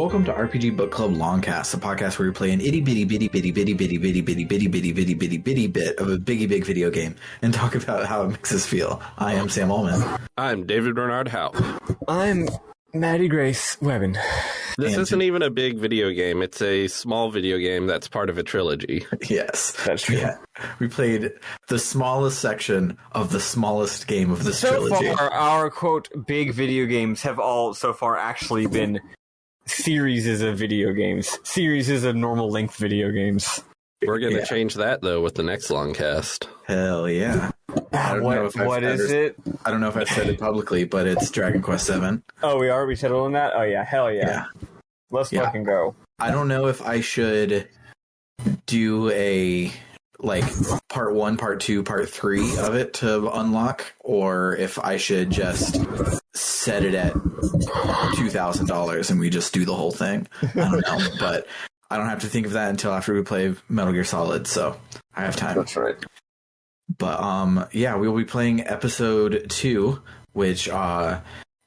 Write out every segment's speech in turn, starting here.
Welcome to RPG Book Club LongCast, a podcast where we play an itty bitty bitty bitty bitty bitty bitty bitty bitty bitty bitty bitty bitty bit of a biggie big video game and talk about how it makes us feel. I am Sam Ullman. I'm David Bernard Howe. I'm Maddie Grace Webben. This isn't even a big video game. It's a small video game that's part of a trilogy. Yes. That's true. Yeah. We played the smallest section of the smallest game of this trilogy. So far, our, quote, big video games have all so far actually been series of video games. Series of normal length video games. We're going to change that, though, with the next LongCast. Hell yeah. I don't know if I don't know if I've said it publicly, but it's Dragon Quest VII. Oh, we are? We settled on that? Oh, yeah. Hell yeah. Let's fucking go. I don't know if I should do a, part 1, part 2, part 3 of it to unlock, or if I should just set it at $2,000 and we just do the whole thing. I don't know, but I don't have to think of that until after we play Metal Gear Solid, so I have time. That's right. But we will be playing episode 2, which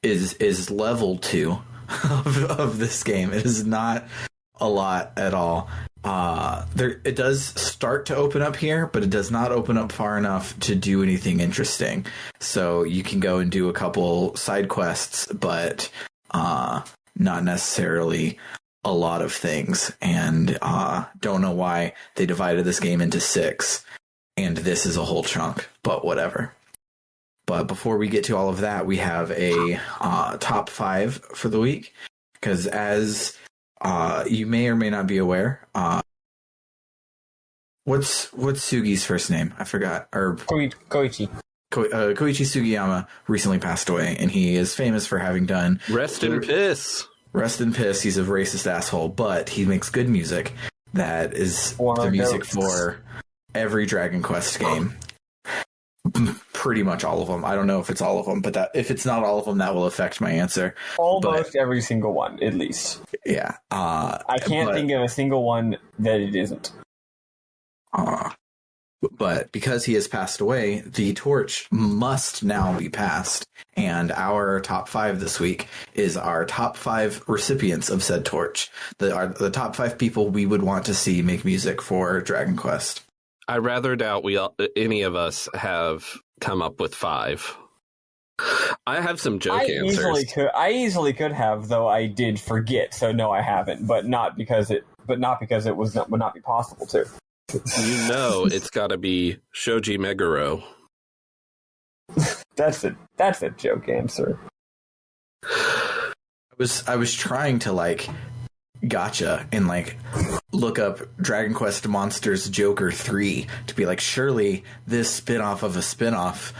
is level 2 of this game. It is not a lot at all. It does start to open up here, but it does not open up far enough to do anything interesting. So you can go and do a couple side quests, but not necessarily a lot of things. And don't know why they divided this game into 6. And this is a whole chunk, but whatever. But before we get to all of that, we have a top 5 for the week. Because as you may or may not be aware, what's Sugi's first name? I forgot. Or Koichi. Koichi Sugiyama recently passed away, and he is famous for having done... Rest in piss. Rest in piss. He's a racist asshole, but he makes good music. That is the music for every Dragon Quest game. Pretty much all of them. I don't know if it's all of them, but if it's not all of them, that will affect my answer. Almost every single one, at least. Yeah. I can't think of a single one that it isn't. But because he has passed away, the torch must now be passed. And our top 5 this week is our top 5 recipients of said torch. The top 5 people we would want to see make music for Dragon Quest. I rather doubt any of us have come up with 5. I have some joke answers. I easily could have, though I did forget. So no, I haven't. But not because it would not be possible to. You know, it's got to be Shoji Meguro. That's a joke answer. I was trying to gotcha and look up Dragon Quest Monsters Joker 3 to be surely this spin-off of a spin-off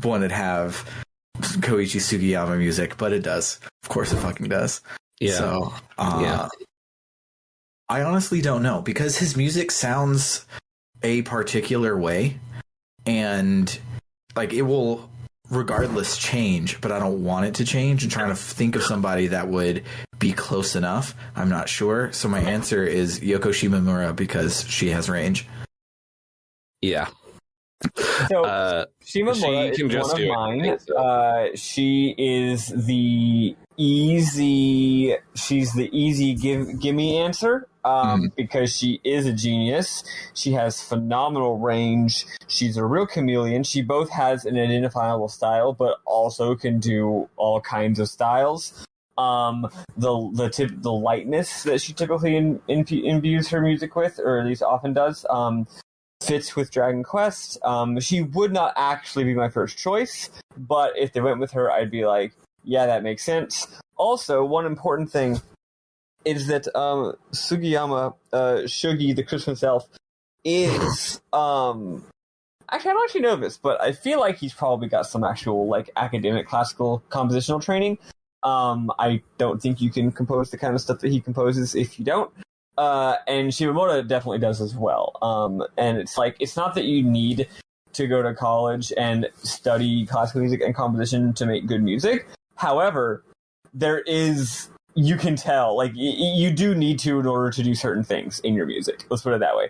wouldn't have Koichi Sugiyama music, but it does. Of course it fucking does. Yeah. So, I honestly don't know, because his music sounds a particular way, and it will regardless change, but I don't want it to change. I'm trying to think of somebody that would be close enough. I'm not sure. So my answer is Yoko Shimomura, because she has range. Yeah. So Shimomura is one of mine. She is the easy. She's the easy gimme answer. Because she is a genius. She has phenomenal range. She's a real chameleon. She both has an identifiable style, but also can do all kinds of styles. The lightness that she typically imbues her music with, or at least often does, fits with Dragon Quest. She would not actually be my first choice, but if they went with her, I'd be like, yeah, that makes sense. Also, one important thing is that Sugiyama, Shogi, the Christmas elf, is actually, I don't actually know this, but I feel like he's probably got some actual academic classical compositional training. I don't think you can compose the kind of stuff that he composes if you don't. And Shimomura definitely does as well. And it's not that you need to go to college and study classical music and composition to make good music. However, there is you can tell, like, you do need to in order to do certain things in your music. Let's put it that way.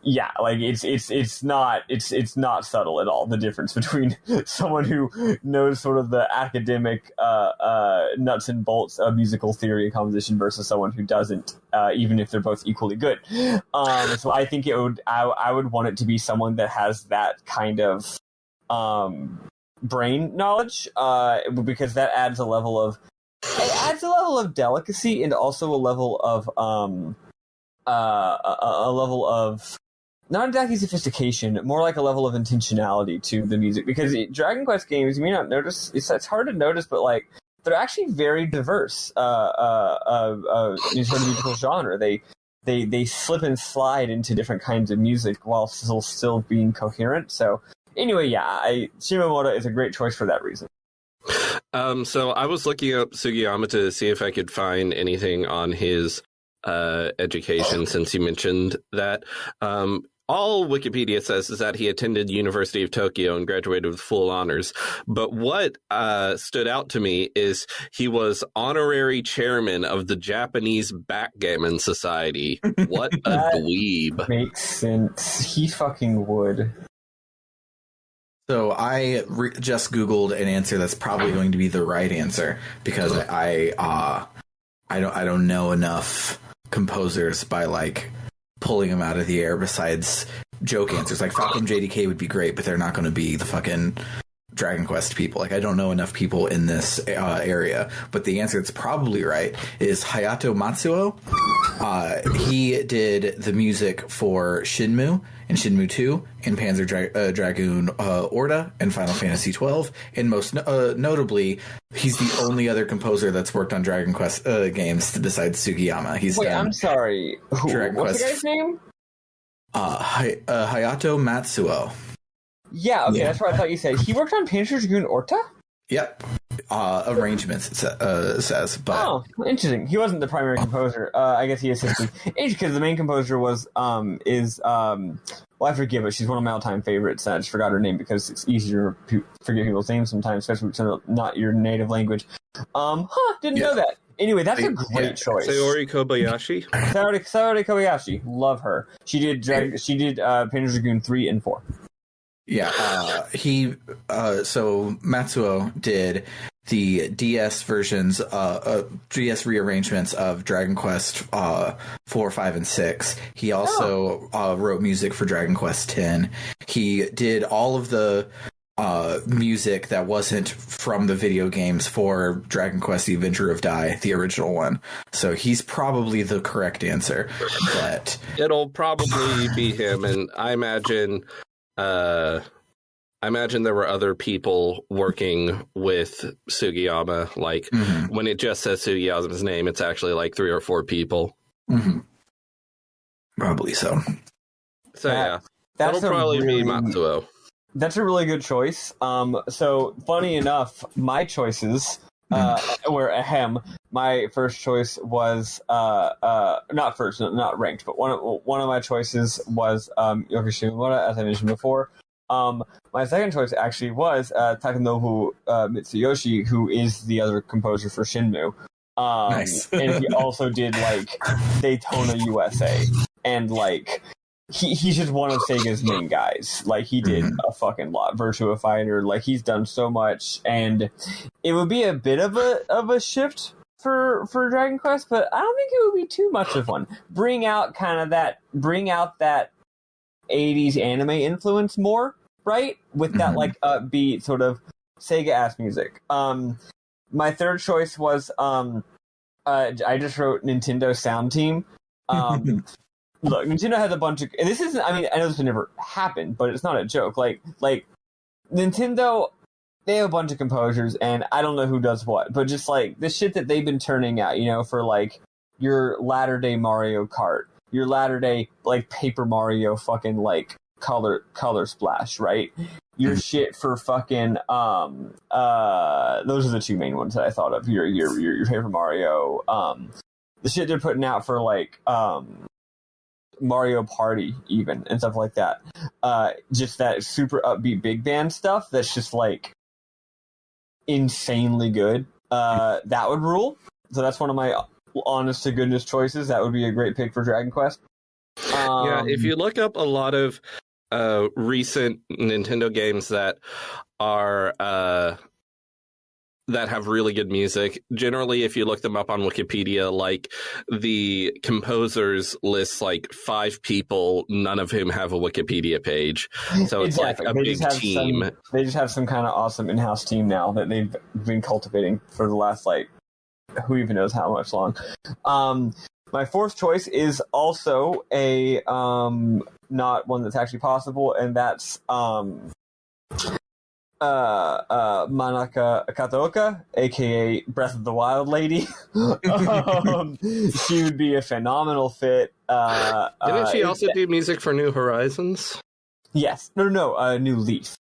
Yeah, like it's not subtle at all, the difference between someone who knows sort of the academic nuts and bolts of musical theory and composition versus someone who doesn't, even if they're both equally good. So I think I would want it to be someone that has that kind of brain knowledge, because that adds a level of delicacy and also a level of not exactly sophistication, more like a level of intentionality to the music. Because Dragon Quest games, you may not notice, it's hard to notice, but like they're actually very diverse in sort of musical genre. They slip and slide into different kinds of music while still being coherent. So anyway, yeah, Shimamoto is a great choice for that reason. So I was looking up Sugiyama to see if I could find anything on his education, since you mentioned that. All Wikipedia says is that he attended University of Tokyo and graduated with full honors. But what stood out to me is he was honorary chairman of the Japanese Backgammon Society. What a dweeb. Makes sense. He fucking would. So I just Googled an answer that's probably going to be the right answer, because I don't know enough composers by like pulling them out of the air besides joke answers. Like Falcom JDK would be great, but they're not going to be the fucking Dragon Quest people. Like I don't know enough people in this area, but the answer that's probably right is Hayato Matsuo. He did the music for Shenmue and Shenmue 2 and Panzer Dragoon Orta and Final Fantasy XII, and most notably, he's the only other composer that's worked on Dragon Quest games besides Sugiyama. I'm sorry. What's the guy's name? Hayato Matsuo. Yeah, okay, that's what I thought you said. He worked on Panzer Dragoon Orta? Yep. Arrangements, it says. But... Oh, interesting. He wasn't the primary composer. I guess he assisted. Because the main composer was, well, I forget, but she's one of my all-time favorites. I just forgot her name because it's easier to forget people's names sometimes, especially if it's not your native language. Didn't know that. Anyway, that's a great choice. Sayori Kobayashi? Sayori Kobayashi. Love her. She did Panzer Dragoon 3 and 4. Yeah, so Matsuo did the DS versions, DS rearrangements of Dragon Quest 4, 5, and 6. He also wrote music for Dragon Quest X. He did all of the music that wasn't from the video games for Dragon Quest: The Adventure of Dai, the original one. So he's probably the correct answer. But it'll probably be him, and I imagine there were other people working with Sugiyama. Like when it just says Sugiyama's name, it's actually like 3 or 4 people. Mm-hmm. Probably so. So that'll probably be Matsuo. That's a really good choice. So funny enough, my choices were my first choice was not ranked, but one of my choices was Yoki Shimomura, as I mentioned before. My second choice actually was Takanobu Mitsuyoshi, who is the other composer for Shenmue. Nice. And he also did like Daytona USA, and like he's just one of Sega's main guys. Like he did a fucking lot. Virtua Fighter, like he's done so much, and it would be a bit of a shift for Dragon Quest, but I don't think it would be too much of one. Bring out that 80s anime influence more, right? With that like upbeat sort of Sega-ass music. My third choice was I just wrote Nintendo Sound Team. Look, Nintendo has a bunch of... And this isn't... I mean, I know this would never happen, but it's not a joke. Like Nintendo, they have a bunch of composers, and I don't know who does what, but just, like, the shit that they've been turning out, for, like, your latter-day Mario Kart, your latter-day, like, Paper Mario fucking, like, color splash, right? Your shit for fucking... those are the two main ones that I thought of. Your Paper Mario... the shit they're putting out for, like... Mario Party even and stuff like that, just that super upbeat big band stuff that's just like insanely good. that would rule. So that's one of my honest to goodness choices. That would be a great pick for Dragon Quest. Yeah, if you look up a lot of recent Nintendo games that are that have really good music, generally, if you look them up on Wikipedia, like the composers lists like 5 people, none of whom have a Wikipedia page. So it's like a big team. They just have some kind of awesome in-house team now that they've been cultivating for the last, like, who even knows how much long. My fourth choice is also a not one that's actually possible, and that's Manaka Kataoka, aka Breath of the Wild Lady. She would be a phenomenal fit. Didn't she also do music for New Horizons? Yes. No, New Leaf.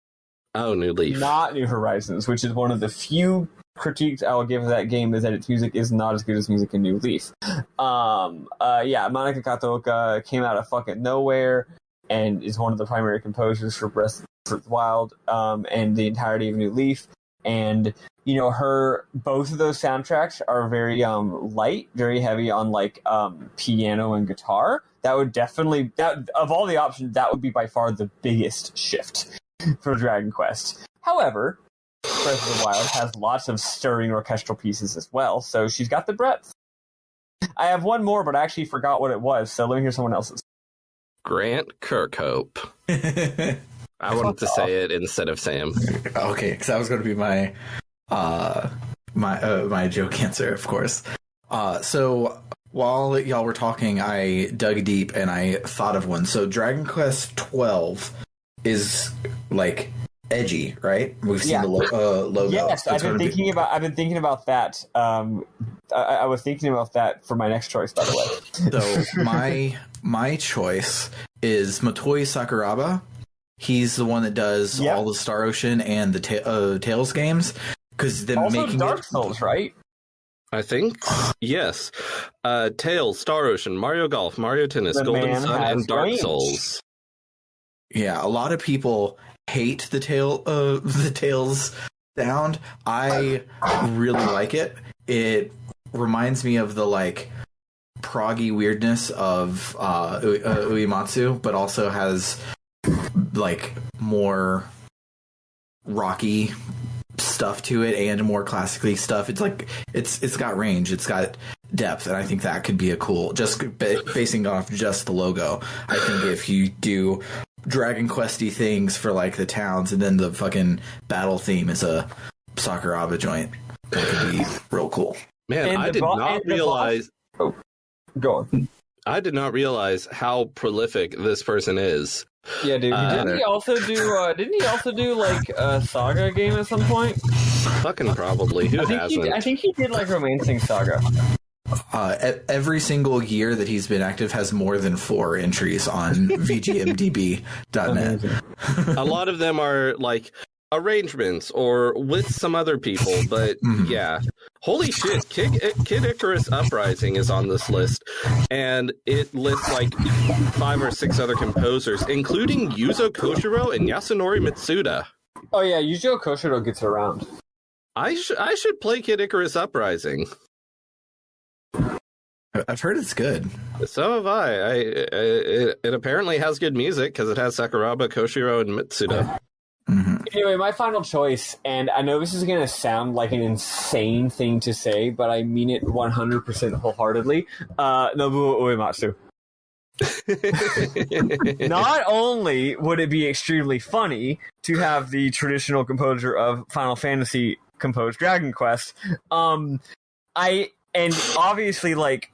Oh, New Leaf. Not New Horizons, which is one of the few critiques I will give that game, is that its music is not as good as music in New Leaf. Manaka Kataoka came out of fucking nowhere and is one of the primary composers for Breath of the Wild and the entirety of New Leaf. And, you know, both of those soundtracks are very light, very heavy on, like, piano and guitar. That would definitely, of all the options, that would be by far the biggest shift for Dragon Quest. However, Breath of the Wild has lots of stirring orchestral pieces as well, so she's got the breadth. I have one more, but I actually forgot what it was, so let me hear someone else's. Grant Kirkhope. I wanted to say it instead of Sam. Okay, because that was going to be my my joke answer, of course. So while y'all were talking, I dug deep and I thought of one. So Dragon Quest XII is like edgy, right? We've seen the logo. Yes, I've been thinking about that. I was thinking about that for my next choice, by the way. So my choice is Motoi Sakuraba. He's the one that does all the Star Ocean and the Tales games. Because then also Dark Souls, right? I think yes. Tales, Star Ocean, Mario Golf, Mario Tennis, Golden Sun, and Dark Souls. Yeah, a lot of people hate the Tales sound. I really like it. It reminds me of the like proggy weirdness of Uematsu, but also has like more rocky stuff to it and more classically stuff. It's like it's got range, it's got depth, and I think that could be a cool, just basing off just the logo. I think if you do Dragon Questy things for like the towns and then the fucking battle theme is a Sakuraba joint, that could be real cool. Man, I did not realize. Oh, go on. I did not realize how prolific this person is. Yeah, dude. Didn't he also do like a Saga game at some point? Fucking probably. Who hasn't? I think he did like Romancing Saga. Every single year that he's been active has more than 4 entries on VGMDB.net. A lot of them are like arrangements or with some other people, but yeah. Holy shit, Kid Icarus Uprising is on this list, and it lists like 5 or 6 other composers, including Yuzo Koshiro and Yasunori Mitsuda. Oh yeah, Yuzo Koshiro gets around. I should play Kid Icarus Uprising. I've heard it's good. So have I. It apparently has good music because it has Sakuraba, Koshiro, and Mitsuda. Anyway, my final choice, and I know this is going to sound like an insane thing to say, but I mean it 100% wholeheartedly. Nobuo Uematsu. Not only would it be extremely funny to have the traditional composer of Final Fantasy compose Dragon Quest, and obviously, like,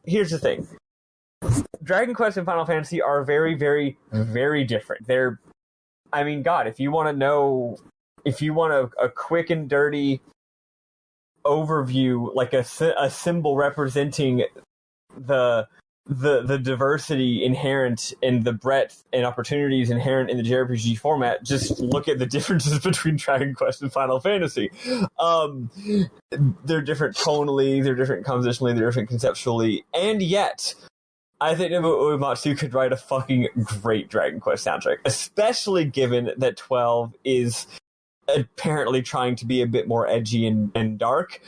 here's the thing. Dragon Quest and Final Fantasy are very, very, very different. I mean, God, if you want a quick and dirty overview, like a symbol representing the diversity inherent in the breadth and opportunities inherent in the JRPG format, just look at the differences between Dragon Quest and Final Fantasy. They're different tonally, they're different compositionally, they're different conceptually, and yet I think Nobuo Uematsu could write a fucking great Dragon Quest soundtrack, especially given that 12 is apparently trying to be a bit more edgy and dark.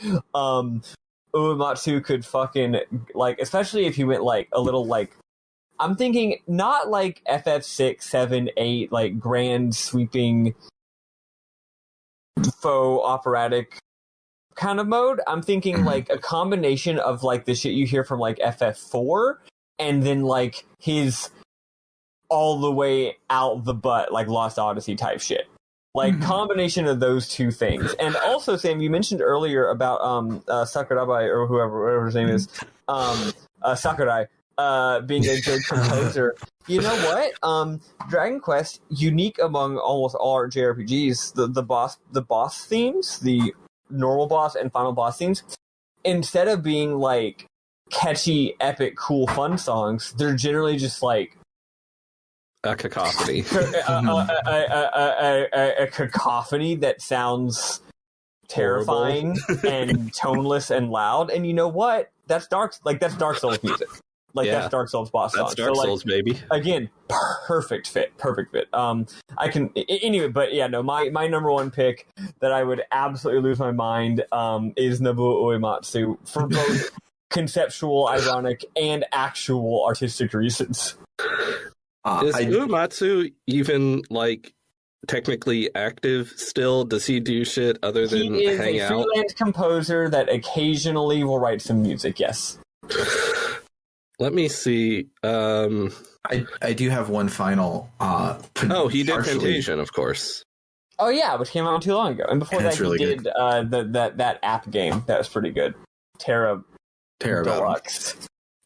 Uematsu could fucking, like, especially if you went, like, a little, like, I'm thinking not, like, FF6, 7, 8, like, grand, sweeping, faux operatic kind of mode. I'm thinking, like, a combination of, like, the shit you hear from, like, FF4, and then, like, his all the way out the butt, like, Lost Odyssey type shit. Like, combination of those two things. And also, Sam, you mentioned earlier about Sakurai, or whatever his name is, Sakurai, being a good composer. You know what? Dragon Quest, unique among almost all our JRPGs, the boss themes, the normal boss and final boss themes, instead of being, like, catchy, epic, cool, fun songs, they're generally just, like, a cacophony. A cacophony that sounds terrifying and toneless and loud. And you know what? That's Dark Souls music. Like, that's Dark Souls boss songs. That's Dark Souls, baby. Again, perfect fit. I can anyway, but yeah, no. My number one pick that I would absolutely lose my mind is Nobuo Uematsu for both conceptual, ironic, and actual artistic reasons. Is Uematsu even, like, technically active still? Does he do shit other than hang out? He is a freelance composer that occasionally will write some music, yes. Let me see. I do have one final... he did Fantasian, of course. Oh, yeah, which came out not too long ago. And before that, he did that app game that was pretty good. Terra Deluxe.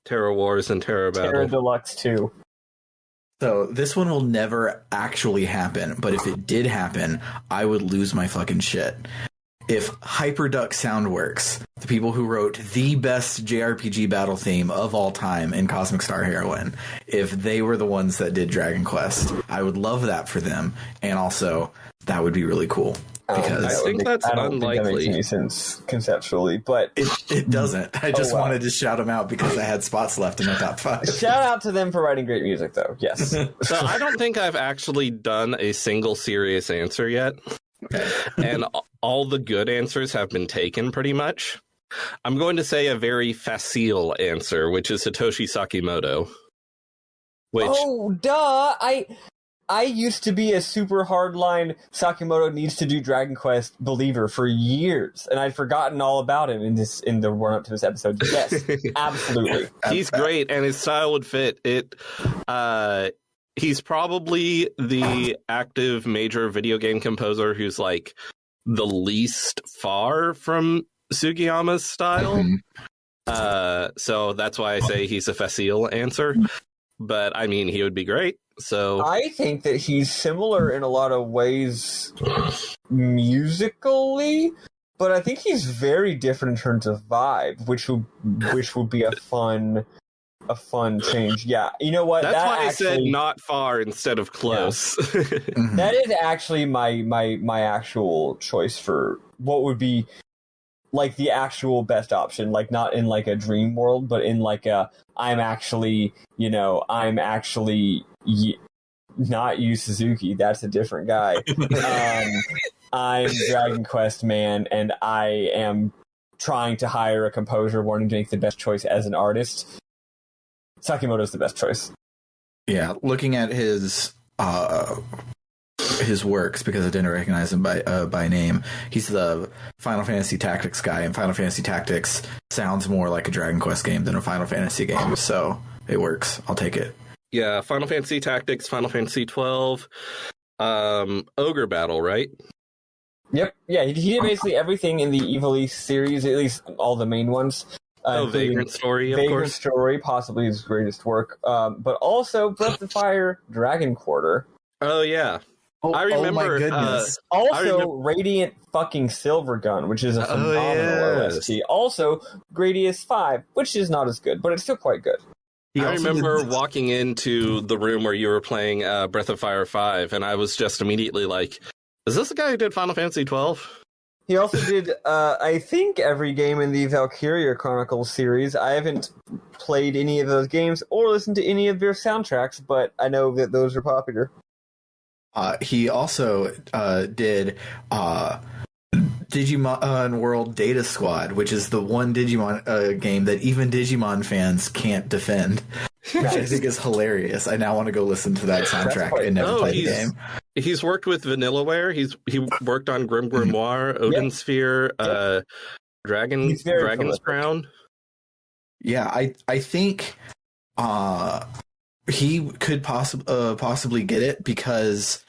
Terra Wars and Terra Battle. Terra Deluxe 2. So this one will never actually happen, but if it did happen, I would lose my fucking shit. If Hyperduck Soundworks, the people who wrote the best JRPG battle theme of all time in Cosmic Star Heroine, if they were the ones that did Dragon Quest, I would love that for them, and also that would be really cool. Because I think that's unlikely. Think that makes any sense conceptually, but it doesn't. I just wanted to shout them out because I had spots left in my top 5. Shout out to them for writing great music, though. Yes. So I don't think I've actually done a single serious answer yet, and all the good answers have been taken pretty much. I'm going to say a very facile answer, which is Satoshi Sakimoto. I used to be a super hardline Sakimoto needs to do Dragon Quest believer for years, and I'd forgotten all about him in the run up to this episode. Yes, absolutely. He's great, and his style would fit. He's probably the active major video game composer who's, like, the least far from Sugiyama's style. So that's why I say he's a facile answer. But I mean, he would be great. So I think that he's similar in a lot of ways musically, but I think he's very different in terms of vibe, which would be a fun change. Yeah, you know what? That's why I said not far instead of close. Yeah. That is actually my actual choice for what would be, like, the actual best option, like, not in, like, a dream world, but in, like, I'm actually not Yu Suzuki, that's a different guy. I'm Dragon Quest man, and I am trying to hire a composer wanting to make the best choice as an artist. Sakimoto's the best choice. Yeah, looking at his works, because I didn't recognize him by name. He's the Final Fantasy Tactics guy, and Final Fantasy Tactics sounds more like a Dragon Quest game than a Final Fantasy game, so it works. I'll take it. Yeah, Final Fantasy Tactics, Final Fantasy 12, Ogre Battle, right? Yep. Yeah, he did basically everything in the Evil East series, at least all the main ones. Vagrant Story, of course. Vagrant Story, possibly his greatest work. But also Breath of Fire, Dragon Quarter. Oh, yeah. I remember. Oh my goodness. Radiant fucking Silver Gun, which is a phenomenal OST. Also, Gradius 5, which is not as good, but it's still quite good. I remember walking into the room where you were playing Breath of Fire 5, and I was just immediately like, is this the guy who did Final Fantasy 12? He also did, I think, every game in the Valkyria Chronicles series. I haven't played any of those games or listened to any of their soundtracks, but I know that those are popular. He also did Digimon World Data Squad, which is the one Digimon game that even Digimon fans can't defend, which I think is hilarious. I now want to go listen to that soundtrack and never play the game. He's worked with Vanillaware. He worked on Grim Grimoire, Odin Sphere, Dragon's Crown. Yeah, I think he could possibly get it because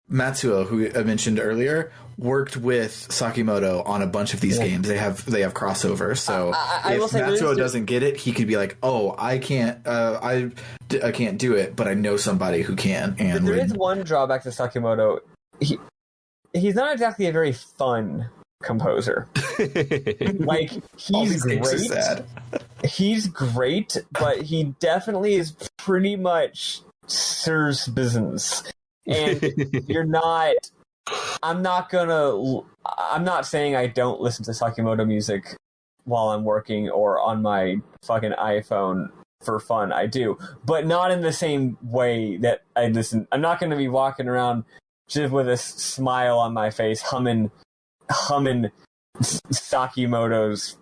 Matsuo, who I mentioned earlier, worked with Sakimoto on a bunch of these games. They have crossover. So if Matsuo doesn't get it, he could be like, "Oh, I can't do it, but I know somebody who can." And there is one drawback to Sakimoto. He's not exactly a very fun composer. Like, he's great. He's great, but he definitely is pretty much Sir's business. And I'm not saying I don't listen to Sakimoto music while I'm working or on my fucking iPhone for fun. I do, but not in the same way that I listen. I'm not going to be walking around just with a smile on my face humming Sakimoto's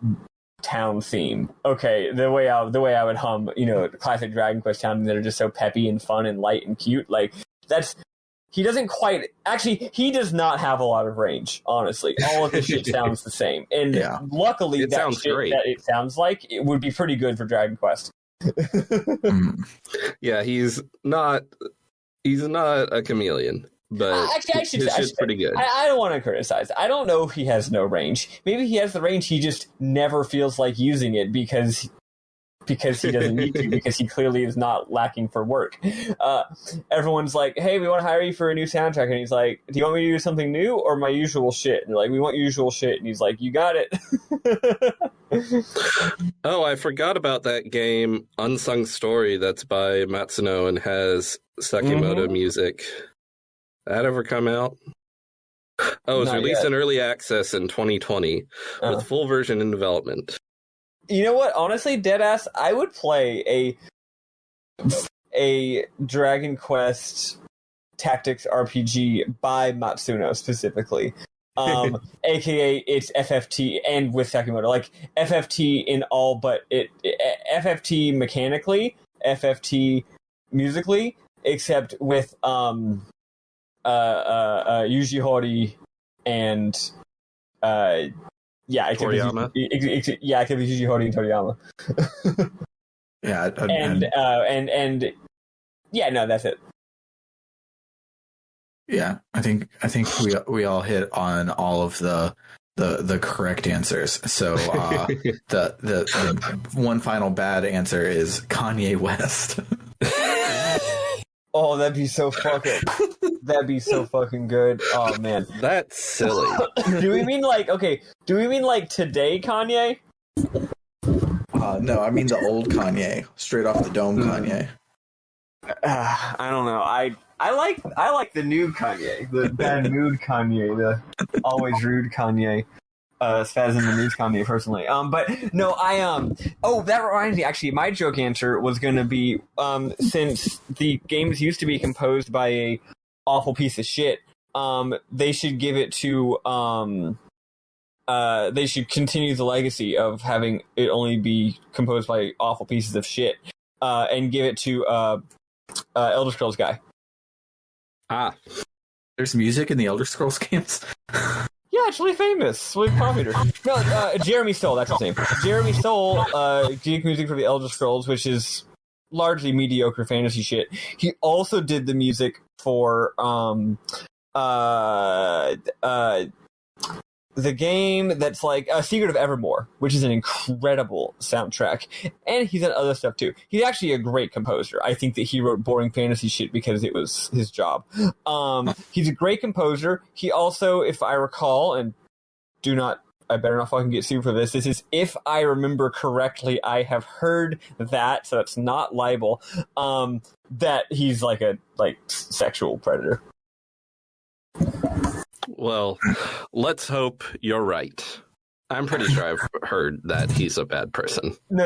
town theme. Okay, the way I would hum, classic Dragon Quest town that are just so peppy and fun and light and cute. Like, he doesn't quite... Actually, he does not have a lot of range, honestly. All of the shit sounds the same. And luckily, that it sounds like it would be pretty good for Dragon Quest. Yeah, he's not a chameleon, but his shit's pretty good. I don't want to criticize. I don't know if he has no range. Maybe he has the range, he just never feels like using it because he doesn't need to, because he clearly is not lacking for work. Everyone's like, "Hey, we want to hire you for a new soundtrack," and he's like, "Do you want me to do something new or my usual shit?" And they're like, "We want usual shit," and he's like, "You got it." Oh, I forgot about that game, Unsung Story, that's by Matsuno and has Sakimoto music. That ever come out? Oh, it was released in early access in 2020 with full version in development. You know what? Honestly, deadass, I would play a Dragon Quest Tactics RPG by Matsuno specifically. AKA it's FFT and with Sakimoto. Like, FFT in all but FFT mechanically, FFT musically, except with Yuji Horii and Toriyama. It could be Yuji Horii and Toriyama. That's it. Yeah, I think we all hit on all of the correct answers. So the one final bad answer is Kanye West. Oh, that'd be so fucking good. Oh man, that's silly. Do we mean like today Kanye? No, I mean the old Kanye, straight off the dome Kanye. I don't know. I like the new Kanye, the bad mood Kanye, the always rude Kanye. Spaz in the news Kanye personally. But no, that reminds me, actually, my joke answer was gonna be, since the games used to be composed by a awful piece of shit, they should give it to, they should continue the legacy of having it only be composed by awful pieces of shit, and give it to, Elder Scrolls guy. There's music in the Elder Scrolls games? Yeah, it's really famous. Really popular. No, Jeremy Stoll, that's his name. Jeremy Stoll did music for the Elder Scrolls, which is largely mediocre fantasy shit. He also did the music for the game that's like Secret of Evermore, which is an incredible soundtrack. And he's done other stuff too. He's actually a great composer. I think that he wrote boring fantasy shit because it was his job. He's a great composer. He also, if I recall, and I better not fucking get sued for this. This is, if I remember correctly, I have heard that, so it's not libel, that he's like a sexual predator. Well, let's hope you're right. I'm pretty sure I've heard that he's a bad person. No,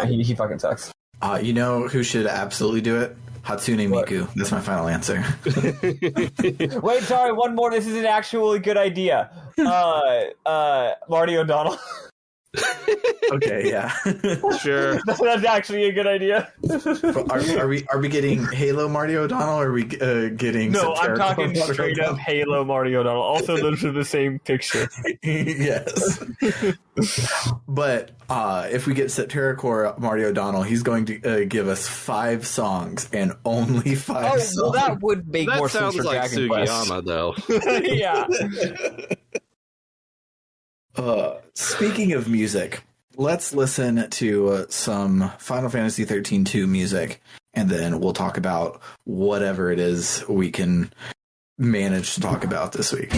he fucking sucks. You know who should absolutely do it? Hatsune Miku. That's my final answer. Wait, sorry, one more. This is an actually good idea. Marty O'Donnell. Okay, yeah. Sure. That's actually a good idea. Are we getting Halo Marty O'Donnell, or are we getting... No, I'm talking Marty straight O'Donnell? up Halo Marty O'Donnell. Also, those are the same picture. Yes. But if we get Septerracore Marty O'Donnell, he's going to give us 5 songs, and only 5 songs. Well, that would make more sense for like Dragon Sugiyama, though. Yeah. Speaking of music, let's listen to some Final Fantasy XIII-2 music, and then we'll talk about whatever it is we can manage to talk about this week.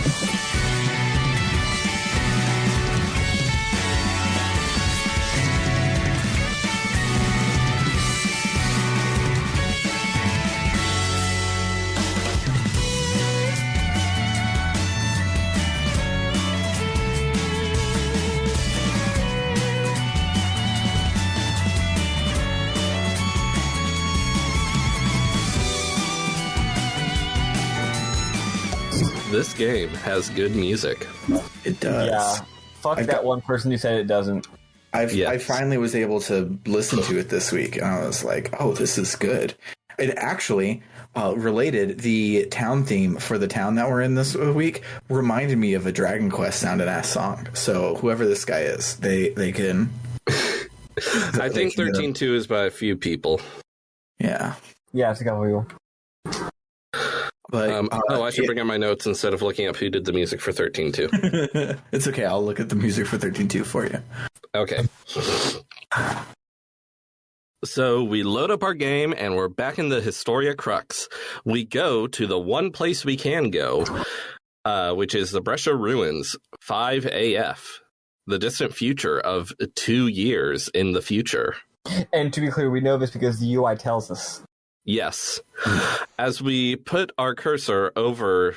This game has good music. It does. Yeah. Fuck that one person who said it doesn't. I finally was able to listen to it this week, and I was like, oh, this is good. It actually, related, the town theme for the town that we're in this week reminded me of a Dragon Quest sounded-ass song. So whoever this guy is, they can... I think 13-2 is by a few people. Yeah. Yeah, it's a couple people. But, I should bring up my notes instead of looking up who did the music for 13-2. It's okay. I'll look at the music for 13-2 for you. Okay. So we load up our game, and we're back in the Historia Crux. We go to the one place we can go, which is the Brescia Ruins, 5 AF, the distant future of 2 years in the future. And to be clear, we know this because the UI tells us. Yes. As we put our cursor over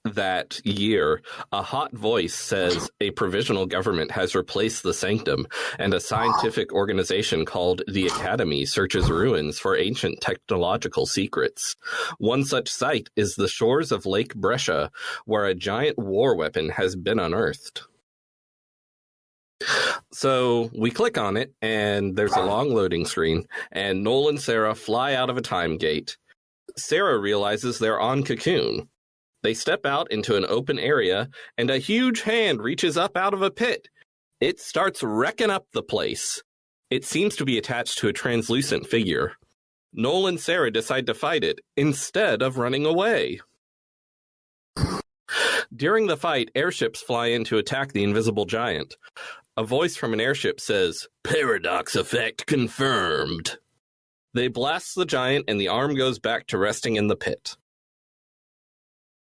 that year, a hot voice says a provisional government has replaced the sanctum, and a scientific organization called the Academy searches ruins for ancient technological secrets. One such site is the shores of Lake Brescia, where a giant war weapon has been unearthed. So we click on it, and there's a long loading screen, and Noel and Sarah fly out of a time gate. Sarah realizes they're on Cocoon. They step out into an open area, and a huge hand reaches up out of a pit. It starts wrecking up the place. It seems to be attached to a translucent figure. Noel and Sarah decide to fight it, instead of running away. During the fight, airships fly in to attack the invisible giant. A voice from an airship says, "Paradox effect confirmed." They blast the giant, and the arm goes back to resting in the pit.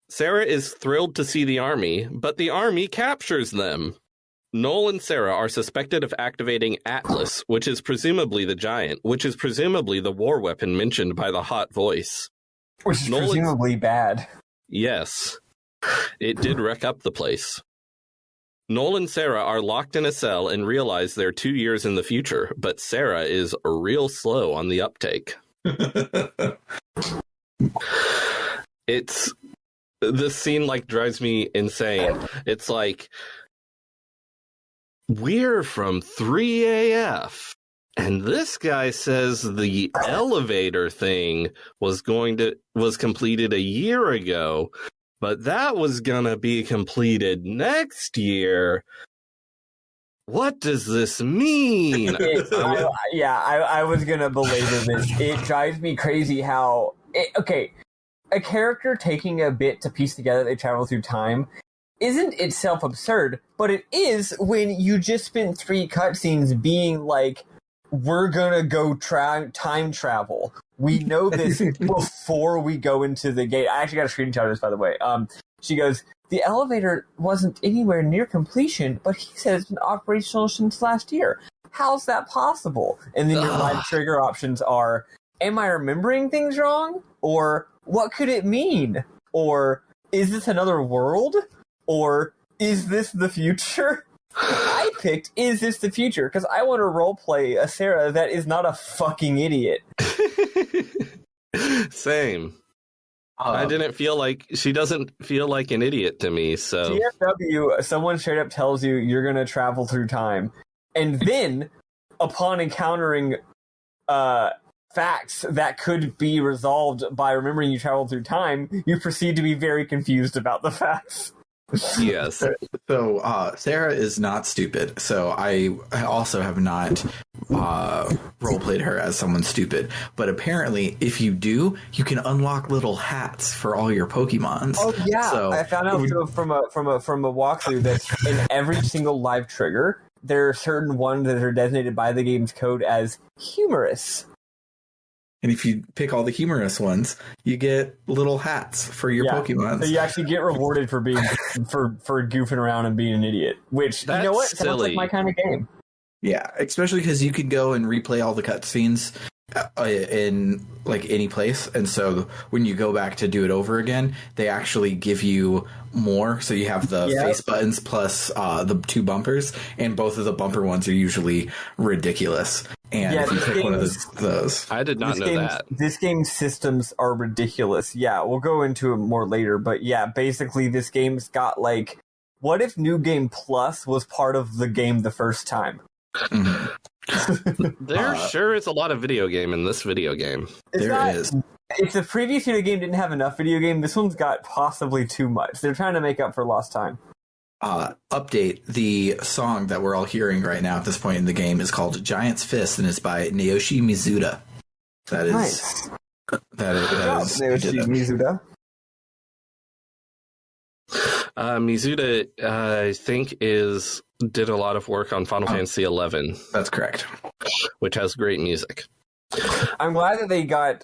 Sarah is thrilled to see the army, but the army captures them. Noel and Sarah are suspected of activating Atlas, which is presumably the giant, which is presumably the war weapon mentioned by the hot voice. Which is presumably bad. Yes. It did wreck up the place. Noel and Sarah are locked in a cell and realize they're 2 years in the future, but Sarah is real slow on the uptake. This scene drives me insane. It's like, we're from 3AF, and this guy says the elevator thing was completed a year ago, but that was gonna be completed next year. What does this mean? I was gonna belabor this. It drives me crazy how... a character taking a bit to piece together they travel through time isn't itself absurd, but it is when you just spent 3 cutscenes being like, we're gonna go time travel. We know this before we go into the gate. I actually got a screenshot of this, by the way. She goes, the elevator wasn't anywhere near completion, but he said it's been operational since last year. How's that possible? And then your live trigger options are, am I remembering things wrong? Or what could it mean? Or is this another world? Or is this the future? I picked, is this the future? Because I want to roleplay a Sarah that is not a fucking idiot. Same. I didn't feel like she doesn't feel like an idiot to me. So TFW, someone straight up tells you you're going to travel through time, and then upon encountering facts that could be resolved by remembering you traveled through time, you proceed to be very confused about the facts. Yes. So Sarah is not stupid. So I also have not roleplayed her as someone stupid. But apparently, if you do, you can unlock little hats for all your Pokemons. Oh yeah, so, I found out from a walkthrough that in every single live trigger, there are certain ones that are designated by the game's code as humorous. And if you pick all the humorous ones, you get little hats for your Pokemon. So you actually get rewarded for being for goofing around and being an idiot. Which, that's, you know what? silly. Sounds like my kind of game. Yeah, especially because you could go and replay all the cutscenes in like any place, and so when you go back to do it over again, they actually give you more. So you have the face buttons plus the 2 bumpers, and both of the bumper ones are usually ridiculous. And if you pick one of those, I did not know that. This game's systems are ridiculous. Yeah, we'll go into it more later, but yeah, basically this game's got like, what if New Game Plus was part of the game the first time? There sure is a lot of video game in this video game. There is. If the previous video game didn't have enough video game, this one's got possibly too much. They're trying to make up for lost time. Update, the song that we're all hearing right now at this point in the game is called Giant's Fist, and it's by Naoshi Mizuta. That is nice. That is Naoshi Mizuta. Mizuta, I think, did a lot of work on Final Fantasy XI. That's correct. Which has great music. I'm glad that they got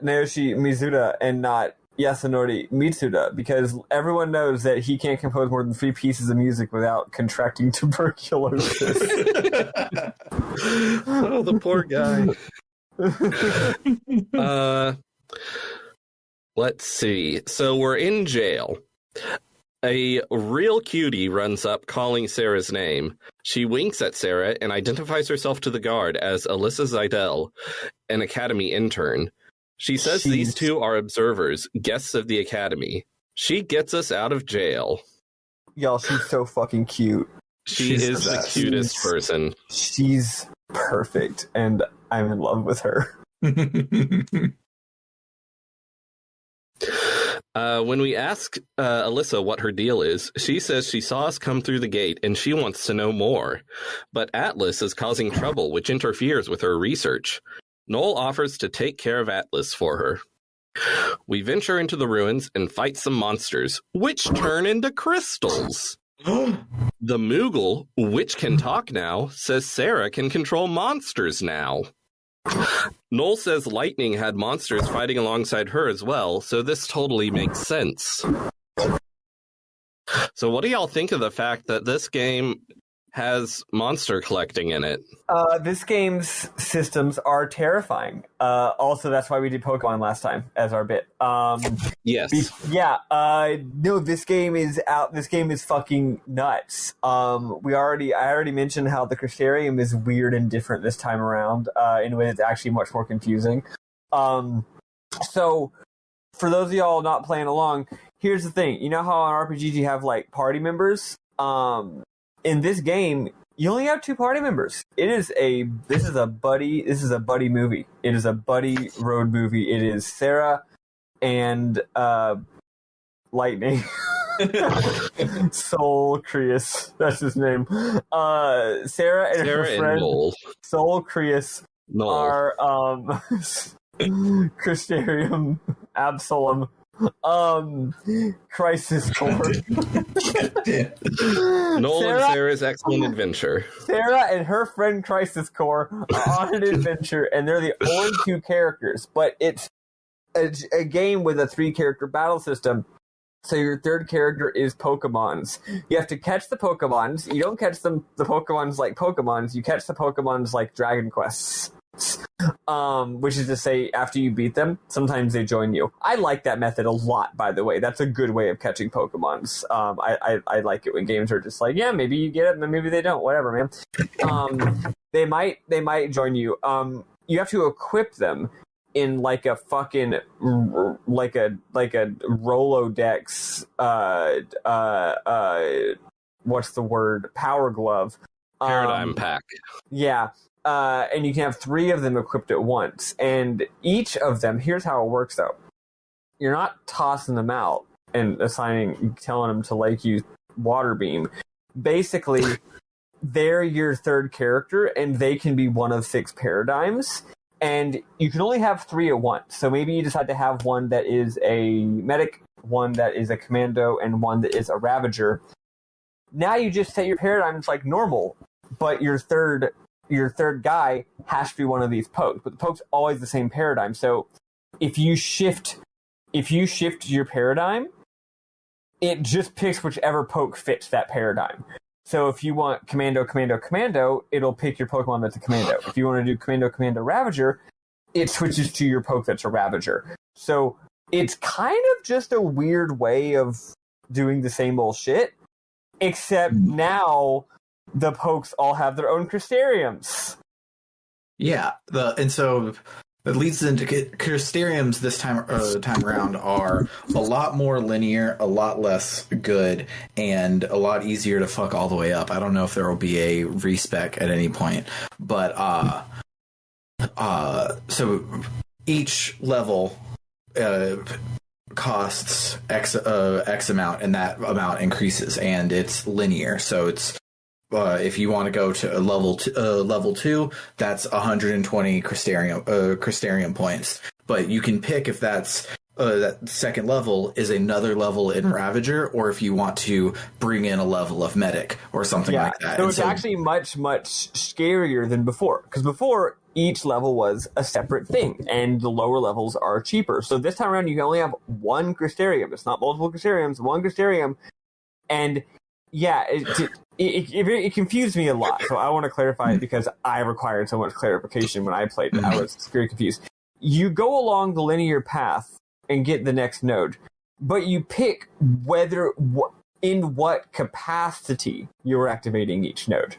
Naoshi Mizuta and not Yasunori Mitsuda, because everyone knows that he can't compose more than 3 pieces of music without contracting tuberculosis. Oh, the poor guy. Let's see. So we're in jail. A real cutie runs up calling Sarah's name. She winks at Sarah and identifies herself to the guard as Alyssa Zidell, an academy intern. She says these 2 are observers, guests of the academy. She gets us out of jail. Y'all, she's so fucking cute. She's is the cutest person. She's perfect, and I'm in love with her. When we ask Alyssa what her deal is, she says she saw us come through the gate and she wants to know more. But Atlas is causing trouble, which interferes with her research. Noel offers to take care of Atlas for her. We venture into the ruins and fight some monsters, which turn into crystals. The Moogle, which can talk now, says Sarah can control monsters now. Noel says Lightning had monsters fighting alongside her as well, so this totally makes sense. So what do y'all think of the fact that this game has monster collecting in it? This game's systems are terrifying. Also, that's why we did Pokemon last time as our bit. Yes. No, this game is out. This game is fucking nuts. I already mentioned how the Crystarium is weird and different this time around, in a way that's actually much more confusing. So, for those of y'all not playing along, here's the thing. You know how on RPGs you have, like, party members? In this game, you only have 2 party members. This is a buddy movie. It is a buddy road movie. It is Sarah and Lightning. Soul Creus, that's his name. Sarah and her friend Noel. Soul Creus are Crystarium Absolum Crisis Core. Noel and Sarah's excellent adventure. Sarah and her friend Crisis Core are on an adventure, and they're the only 2 characters, but it's a game with a 3-character battle system. So your 3rd character is Pokemons. You have to catch the Pokemons. You don't catch the Pokemons like Pokemons. You catch the Pokemons like Dragon Quests. Which is to say, after you beat them, sometimes they join you. I like that method a lot, by the way. That's a good way of catching Pokemons. I like it when games are just like, yeah, maybe you get it, maybe they don't, whatever, man. They might join you. You have to equip them in like a fucking like a Rolodex what's the word, power glove, paradigm pack. Yeah. And you can have 3 of them equipped at once. And each of them, here's how it works though. You're not tossing them out and telling them to like use water beam. Basically, they're your third character and they can be one of 6 paradigms. And you can only have 3 at once. So maybe you decide to have one that is a medic, one that is a commando, and one that is a ravager. Now you just set your paradigms like normal, but your third guy has to be one of these pokes, but the poke's always the same paradigm. So if you shift your paradigm, it just picks whichever poke fits that paradigm. So if you want commando, it'll pick your Pokemon that's a commando. If you want to do commando, ravager, it switches to your poke that's a ravager. So it's kind of just a weird way of doing the same old shit, except now the pokes all have their own Crystariums. Yeah, and so it leads into Crystariums this time around are a lot more linear, a lot less good, and a lot easier to fuck all the way up. I don't know if there will be a respec at any point, but so each level costs X amount, and that amount increases, and it's linear. So it's if you want to go to level 2, that's 120 Crystarium points. But you can pick if that's that second level is another level in Ravager, or if you want to bring in a level of Medic or something like that. So it's actually much, much scarier than before. Because before, each level was a separate thing, and the lower levels are cheaper. So this time around, you can only have 1 Crystarium. It's not multiple Crystariums, 1 Crystarium. And yeah, it confused me a lot. So I want to clarify it because I required so much clarification when I played it. I was very confused. You go along the linear path and get the next node, but you pick in what capacity you're activating each node.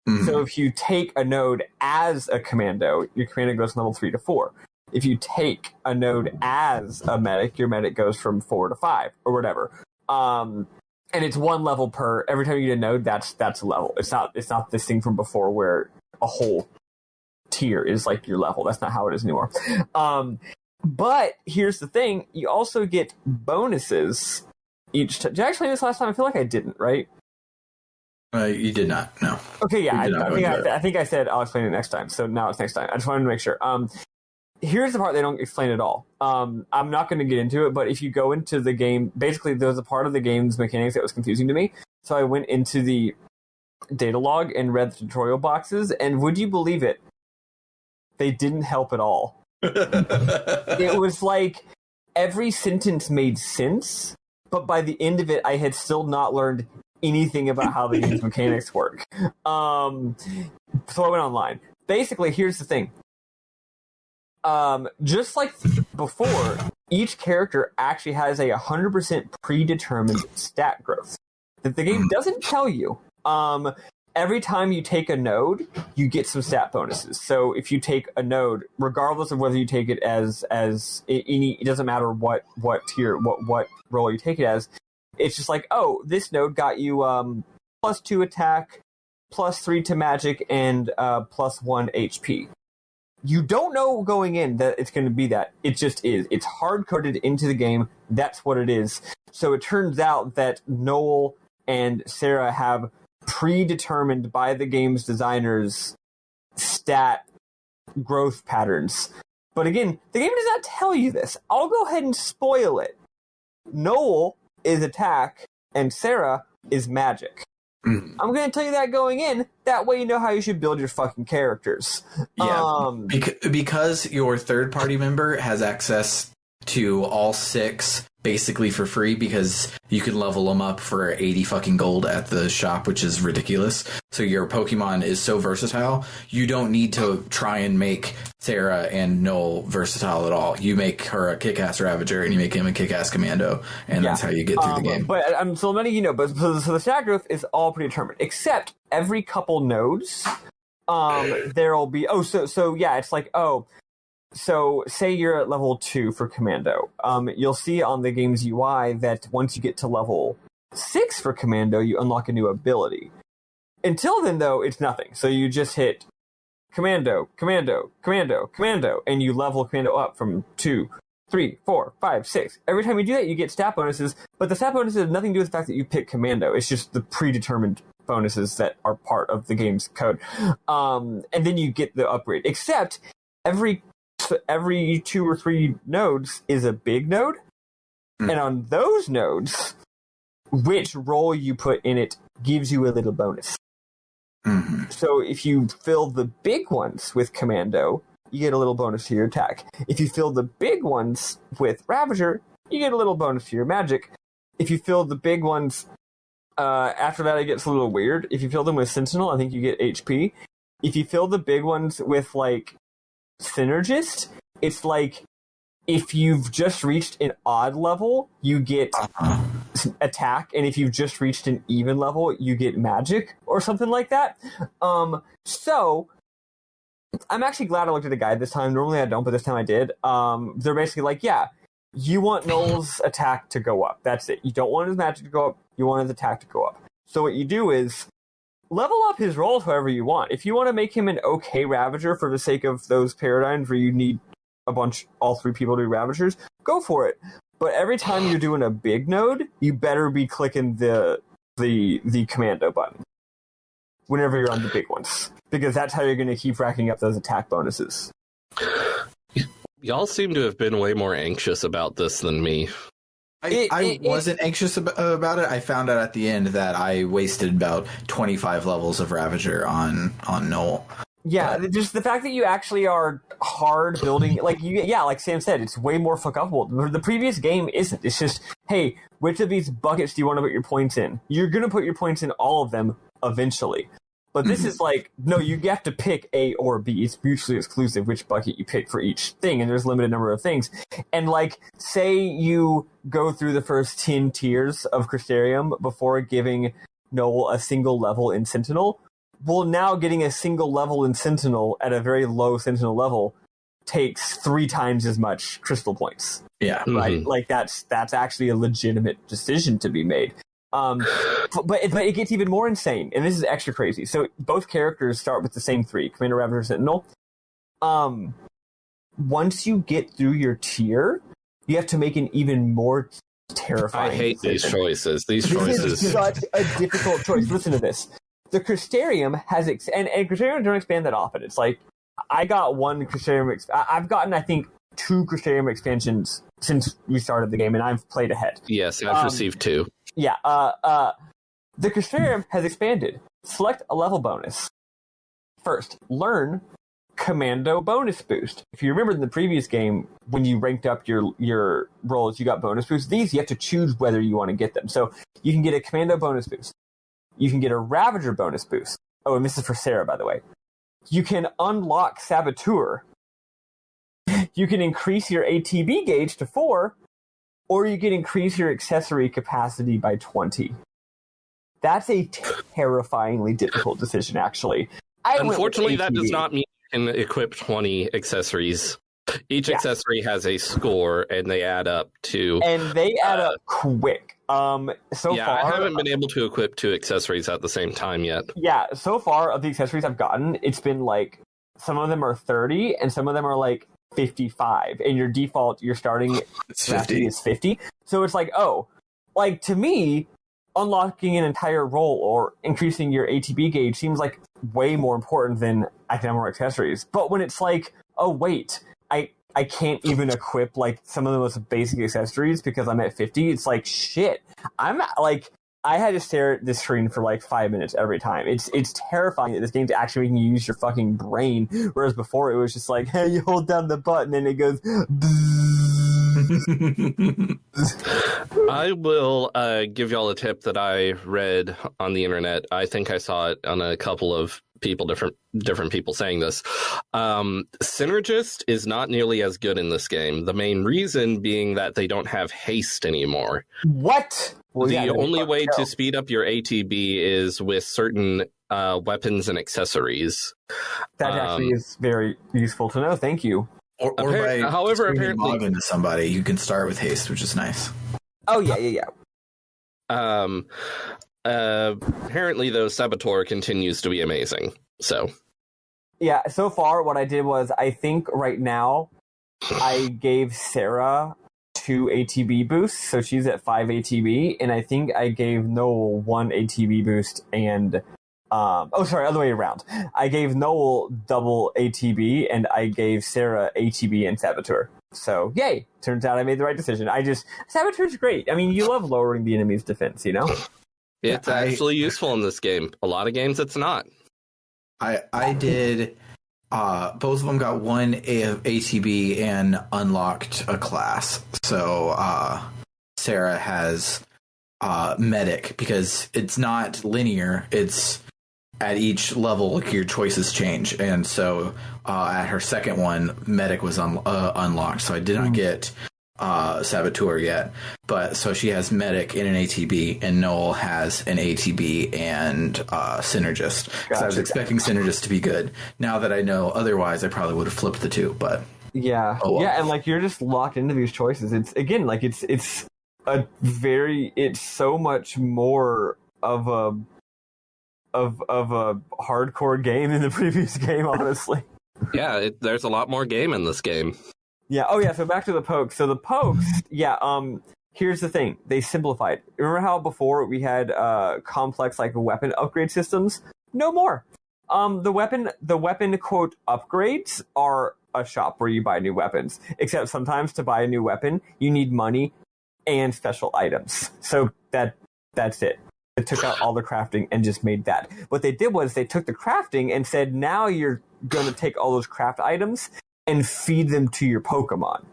Mm-hmm. So if you take a node as a commando, your commando goes from level 3 to 4. If you take a node as a medic, your medic goes from 4 to 5 or whatever. And it's 1 level per. Every time you get a node, that's a level. It's not this thing from before where a whole tier is like your level. That's not how it is anymore. But here's the thing: you also get bonuses each time. Did I explain this last time? I feel like I didn't. Right? You did not. No. Okay. Yeah. I think I said I'll explain it next time. So now it's next time. I just wanted to make sure. Here's the part they don't explain at all. I'm not going to get into it, but if you go into the game, basically there was a part of the game's mechanics that was confusing to me. So I went into the data log and read the tutorial boxes, and would you believe it? They didn't help at all. It was like every sentence made sense, but by the end of it, I had still not learned anything about how the game's mechanics work. So I went online. Basically, here's the thing. Just like before, each character actually has a 100% predetermined stat growth that the game doesn't tell you. Every time you take a node, you get some stat bonuses. So if you take a node, regardless of whether you take it as any, it doesn't matter what tier, what role you take it as. It's just like, oh, this node got you +2 attack, +3 to magic, and +1 HP. You don't know going in that it's going to be that. It just is. It's hard-coded into the game. That's what it is. So it turns out that Noel and Sarah have predetermined by the game's designers stat growth patterns. But again, the game does not tell you this. I'll go ahead and spoil it. Noel is attack, and Sarah is magic. I'm going to tell you that going in. That way you know how you should build your fucking characters. Yeah, because your third party member has access to all 6 basically for free, because you can level them up for 80 fucking gold at the shop, which is ridiculous. So your Pokemon is so versatile, you don't need to try and make Sarah and Noel versatile at all. You make her a kick-ass Ravager and you make him a kick-ass Commando, and that's how you get through the game. But I'm so letting you know, but so the stat growth is all predetermined, except every couple nodes, there'll be, it's like, So, say you're at level 2 for Commando. You'll see on the game's UI that once you get to level 6 for Commando, you unlock a new ability. Until then, though, it's nothing. So you just hit Commando, Commando, Commando, Commando, and you level Commando up from 2, 3, 4, 5, 6. Every time you do that, you get stat bonuses, but the stat bonuses have nothing to do with the fact that you pick Commando. It's just the predetermined bonuses that are part of the game's code. And then you get the upgrade. Except every 2 or 3 nodes is a big node, and on those nodes, which role you put in it gives you a little bonus. Mm-hmm. So if you fill the big ones with Commando, you get a little bonus to your attack. If you fill the big ones with Ravager, you get a little bonus to your magic. If you fill the big ones, after that it gets a little weird. If you fill them with Sentinel, I think you get HP. If you fill the big ones with, like, Synergist, it's like if you've just reached an odd level, you get attack, and if you've just reached an even level, you get magic, or something like that. So I'm actually glad I looked at the guide this time. Normally I don't, but this time I did. They're basically like, yeah, you want Noel's attack to go up. That's it. You don't want his magic to go up. You want his attack to go up. So what you do is level up his rolls however you want. If you want to make him an okay Ravager for the sake of those paradigms where you need all 3 people to be Ravagers, go for it. But every time you're doing a big node, you better be clicking the Commando button whenever you're on the big ones, because that's how you're going to keep racking up those attack bonuses. Y'all seem to have been way more anxious about this than me. I wasn't anxious about it. I found out at the end that I wasted about 25 levels of Ravager on Noel. Yeah, just the fact that you actually are hard building, like Sam said, it's way more fuckable. The previous game isn't. It's just, hey, which of these buckets do you want to put your points in? You're going to put your points in all of them eventually. But this is like, no, you have to pick A or B. It's mutually exclusive which bucket you pick for each thing, and there's a limited number of things. And, like, say you go through the first 10 tiers of Crystarium before giving Noel a single level in Sentinel. Well, now getting a single level in Sentinel at a very low Sentinel level takes 3 times as much crystal points. Yeah. Right? Mm-hmm. Like, that's actually a legitimate decision to be made. But it gets even more insane, and this is extra crazy. So both characters start with the same 3, Commander, Ravager, Sentinel. Once you get through your tier, you have to make an even more terrifying I hate decision. These choices. This is such a difficult choice. Listen to this. The Crystarium has... and Crystarium don't expand that often. It's like, I got one Crystarium... I've gotten, I think, 2 Crystarium expansions since we started the game, and I've played ahead. Yes, I've received 2. Yeah, the Crystarium has expanded. Select a level bonus. First, learn Commando bonus boost. If you remember in the previous game, when you ranked up your roles, you got bonus boosts. These, you have to choose whether you want to get them. So you can get a Commando bonus boost. You can get a Ravager bonus boost. Oh, and this is for Sarah, by the way. You can unlock Saboteur. You can increase your ATB gauge to 4, or you can increase your accessory capacity by 20. That's a terrifyingly difficult decision, actually. Unfortunately, that does not mean you can equip 20 accessories. Each accessory has a score, and they add up to... And they add up quick. So far, I haven't been able to equip 2 accessories at the same time yet. Yeah, so far, of the accessories I've gotten, it's been like, some of them are 30, and some of them are like 55. And your default, your starting capacity is 50. So it's like, to me, unlocking an entire role or increasing your ATB gauge seems like way more important than I can have more accessories. But when it's like, oh, wait, I can't even equip like some of the most basic accessories because I'm at 50. It's like, shit. I'm like, I had to stare at this screen for like 5 minutes every time. It's terrifying that this game's actually making you use your fucking brain, whereas before it was just like, hey, you hold down the button and it goes. I will give y'all a tip that I read on the internet. I think I saw it on a couple of people, different people saying this. Synergist is not nearly as good in this game. The main reason being that they don't have haste anymore. What? Well, the only way to speed up your ATB is with certain weapons and accessories. That actually is very useful to know. Thank you. Or by however, apparently log into somebody, you can start with haste, which is nice. Oh yeah. Apparently, though, Saboteur continues to be amazing. So, yeah. So far, what I did was, I think right now, I gave Sarah 2 ATB boosts, so she's at 5 ATB, and I think I gave Noel 1 ATB boost and. Other way around. I gave Noel double ATB, and I gave Sarah ATB and Saboteur. So, yay! Turns out I made the right decision. Saboteur's great. I mean, you love lowering the enemy's defense, you know? It's actually useful in this game. A lot of games it's not. I did, both of them got 1 ATB and unlocked a class. So, Sarah has, Medic, because it's not linear, it's at each level, like, your choices change, and so at her second one, Medic was unlocked. So I did not get Saboteur yet, but so she has Medic and an ATB, and Noel has an ATB and Synergist. Because I was expecting Synergist to be good. Now that I know otherwise, I probably would have flipped the two. But yeah, and like you're just locked into these choices. It's again like it's so much more of a hardcore game in the previous game, honestly. Yeah, there's a lot more game in this game. Yeah. Oh, yeah. So back to the pokes. So the pokes. Yeah. Here's the thing. They simplified. Remember how before we had complex like weapon upgrade systems? No more. The weapon quote upgrades are a shop where you buy new weapons. Except sometimes to buy a new weapon, you need money and special items. So that's it. It took out all the crafting and just made that. What they did was they took the crafting and said, now you're going to take all those craft items and feed them to your Pokemon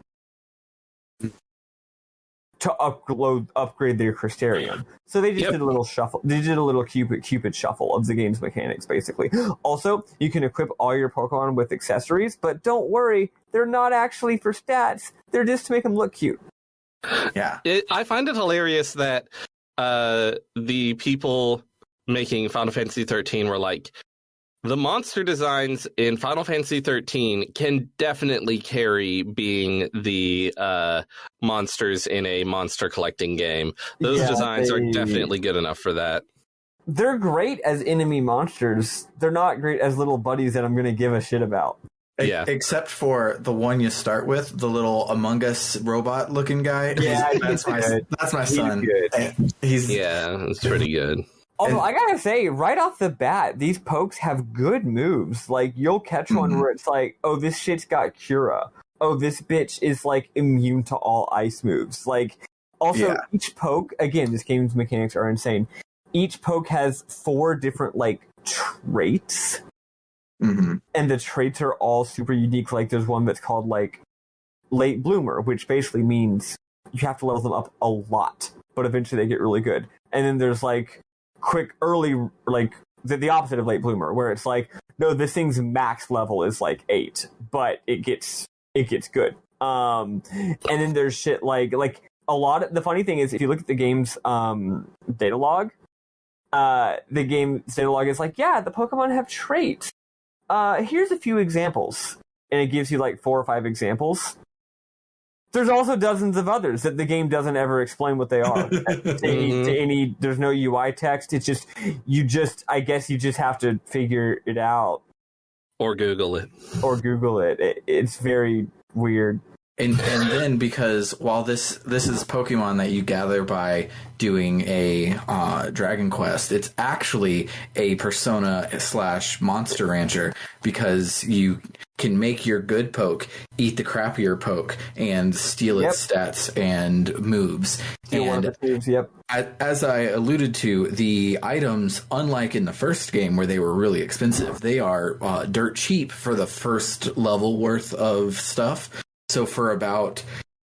to upgrade their Crystarium. So they just did a little shuffle. They did a little Cupid shuffle of the game's mechanics, basically. Also, you can equip all your Pokemon with accessories, but don't worry, they're not actually for stats. They're just to make them look cute. Yeah. I find it hilarious that the people making Final Fantasy 13 were like, the monster designs in Final Fantasy 13 can definitely carry being the monsters in a monster collecting game. Those designs are definitely good enough for that. They're great as enemy monsters. They're not great as little buddies that I'm going to give a shit about. Yeah. Except for the one you start with, the little Among Us robot looking guy. Yeah, that's my son. It's pretty good. Although I gotta say, right off the bat, these pokes have good moves. Like, you'll catch one where it's like, oh, this shit's got Cura. Oh, this bitch is, like, immune to all ice moves. Like, also, each poke, again, this game's mechanics are insane. Each poke has 4 different, like, traits. Mm-hmm. And the traits are all super unique. Like, there's one that's called, like, Late Bloomer, which basically means you have to level them up a lot, but eventually they get really good. And then there's, like, quick early, like the opposite of Late Bloomer, where it's like, no, this thing's max level is like 8, but it gets good. And then there's shit like a lot of the funny thing is, if you look at the game's data log, the game's data log is like, yeah, the Pokemon have traits. Here's a few examples, and it gives you like 4 or 5 examples. There's also dozens of others that the game doesn't ever explain what they are. There's no UI text. It's just, I guess you just have to figure it out. Or Google it. It's very weird. And then, because while this is Pokemon that you gather by doing a Dragon Quest, it's actually a Persona / Monster Rancher, because you can make your good poke eat the crappier poke and steal its stats and moves. As I alluded to, the items, unlike in the first game where they were really expensive, they are dirt cheap for the first level worth of stuff. So for about,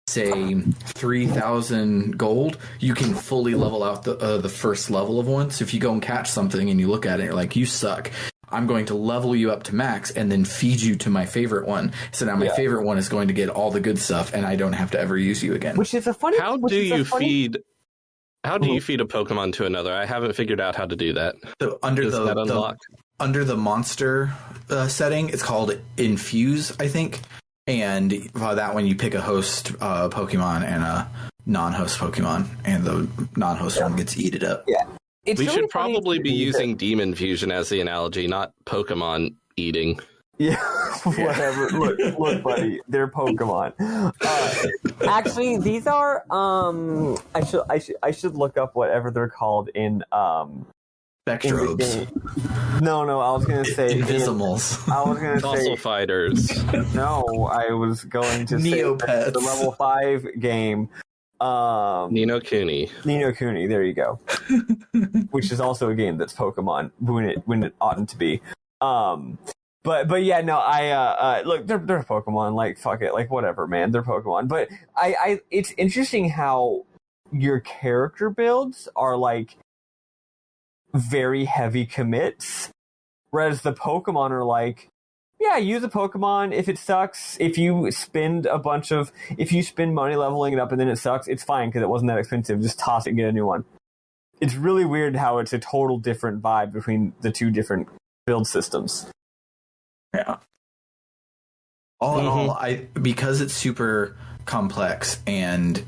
say, 3,000 gold, you can fully level out the first level of one. So if you go and catch something and you look at it, you're like, you suck. I'm going to level you up to max and then feed you to my favorite one. So now my favorite one is going to get all the good stuff, and I don't have to ever use you again. Which is a funny. How do you feed a Pokemon to another? I haven't figured out how to do that. So under the monster setting, it's called Infuse, I think. And that one you pick a host Pokemon and a non-host Pokemon, and the non-host one gets eaten up. Yeah. We really should probably be using Demon Fusion as the analogy, not Pokemon eating. Yeah, whatever. Look, buddy, they're Pokemon. Actually, these are. I should look up whatever they're called in. Spectrobes. No, I was gonna say Invisimals. I was gonna say Fossil Fighters. No, I was going to Neopets. Say the level 5 game. Ni no Kuni. Ni no Kuni, there you go. Which is also a game that's Pokemon when it oughtn't to be. But yeah, no, I look, they're Pokemon, like fuck it, like whatever, man, they're Pokemon. But I it's interesting how your character builds are like very heavy commits, whereas the Pokemon are like, yeah, use a Pokemon. If it sucks, if you spend money leveling it up and then it sucks, it's fine because it wasn't that expensive. Just toss it and get a new one. It's really weird how it's a total different vibe between the two different build systems. Yeah. All in all, because it's super complex and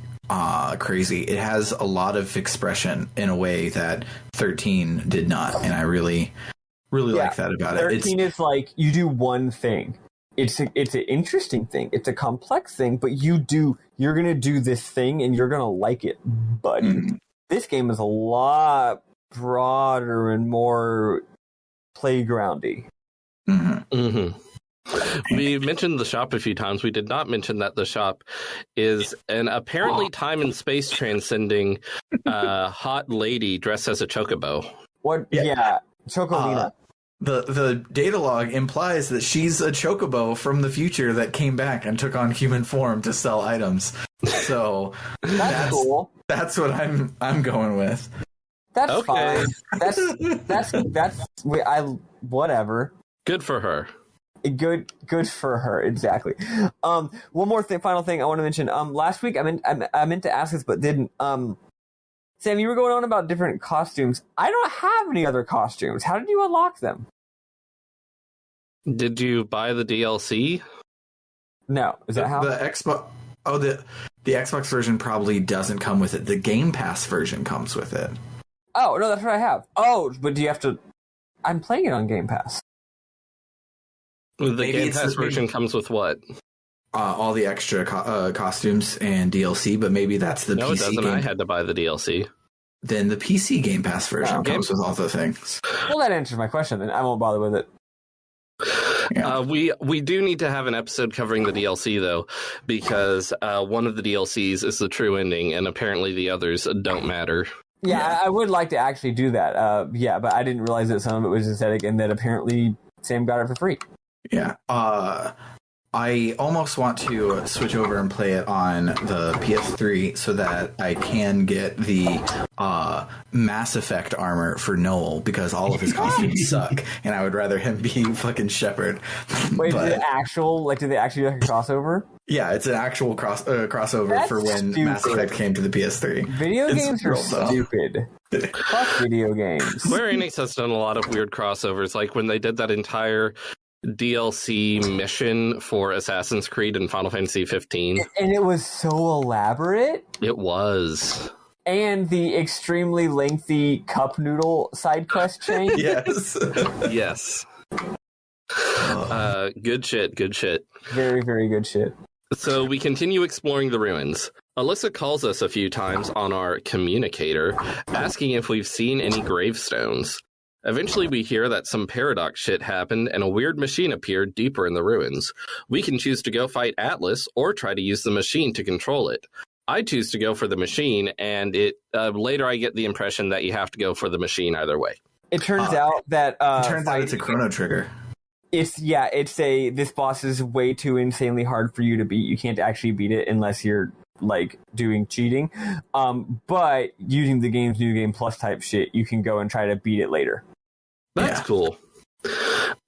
crazy, it has a lot of expression in a way that 13 did not, and I really like that about 13 is like you do one thing. It's an interesting thing. It's a complex thing, but you're gonna do this thing and you're gonna like it. But this game is a lot broader and more playgroundy. We mentioned the shop a few times. We did not mention that the shop is an apparently time and space transcending hot lady dressed as a chocobo. What? Yeah, Chocolina. The data log implies that she's a chocobo from the future that came back and took on human form to sell items. So that's cool. That's what I'm going with. That's okay. Fine. That's whatever. Good for her. Good for her. Exactly. One more final thing I want to mention. Last week I meant to ask this but didn't. Sam, you were going on about different costumes. I don't have any other costumes. How did you unlock them? Did you buy the DLC? No. Is that how? The Xbox? Oh, the Xbox version probably doesn't come with it. The Game Pass version comes with it. Oh no, that's what I have. Oh, but do you have to? I'm playing it on Game Pass. The Game Pass version comes with what? All the extra costumes and DLC, but maybe that's the PC. No, it doesn't. Game. I had to buy the DLC. Then the PC Game Pass version comes with all the things. Well, that answers my question. Then I won't bother with it. Yeah. We do need to have an episode covering the DLC though, because one of the DLCs is the true ending, and apparently the others don't matter. Yeah, I would like to actually do that. But I didn't realize that some of it was aesthetic, and that apparently Sam got it for free. Yeah. I almost want to switch over and play it on the PS3 so that I can get the Mass Effect armor for Noel, because all of his costumes suck, and I would rather him be fucking Shepard. Wait, did they actually do like a crossover? Yeah, it's an actual crossover. That's for when stupid. Mass Effect came to the PS3. Video games are stupid. Fuck video games. Square Enix has done a lot of weird crossovers, like when they did that entire DLC mission for Assassin's Creed and Final Fantasy 15. And it was so elaborate. It was. And the extremely lengthy cup noodle side quest chain. Yes. Yes. Good shit. Very, very good shit. So we continue exploring the ruins. Alyssa calls us a few times on our communicator, asking if we've seen any gravestones. Eventually we hear that some paradox shit happened and a weird machine appeared deeper in the ruins. We can choose to go fight Atlas or try to use the machine to control it. I choose to go for the machine, and later I get the impression that you have to go for the machine either way. It turns out that it's a Chrono Trigger. This boss is way too insanely hard for you to beat. You can't actually beat it unless you're like doing cheating. But using the game's new game plus type shit, you can go and try to beat it later. That's cool.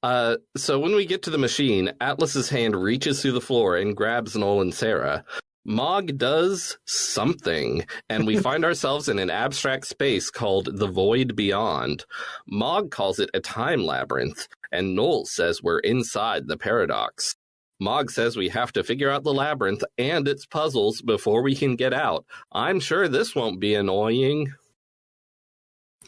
So when we get to the machine, Atlas's hand reaches through the floor and grabs Noel and Sarah. Mog does something, and we find ourselves in an abstract space called the Void Beyond. Mog calls it a time labyrinth, and Noel says we're inside the paradox. Mog says we have to figure out the labyrinth and its puzzles before we can get out. I'm sure this won't be annoying.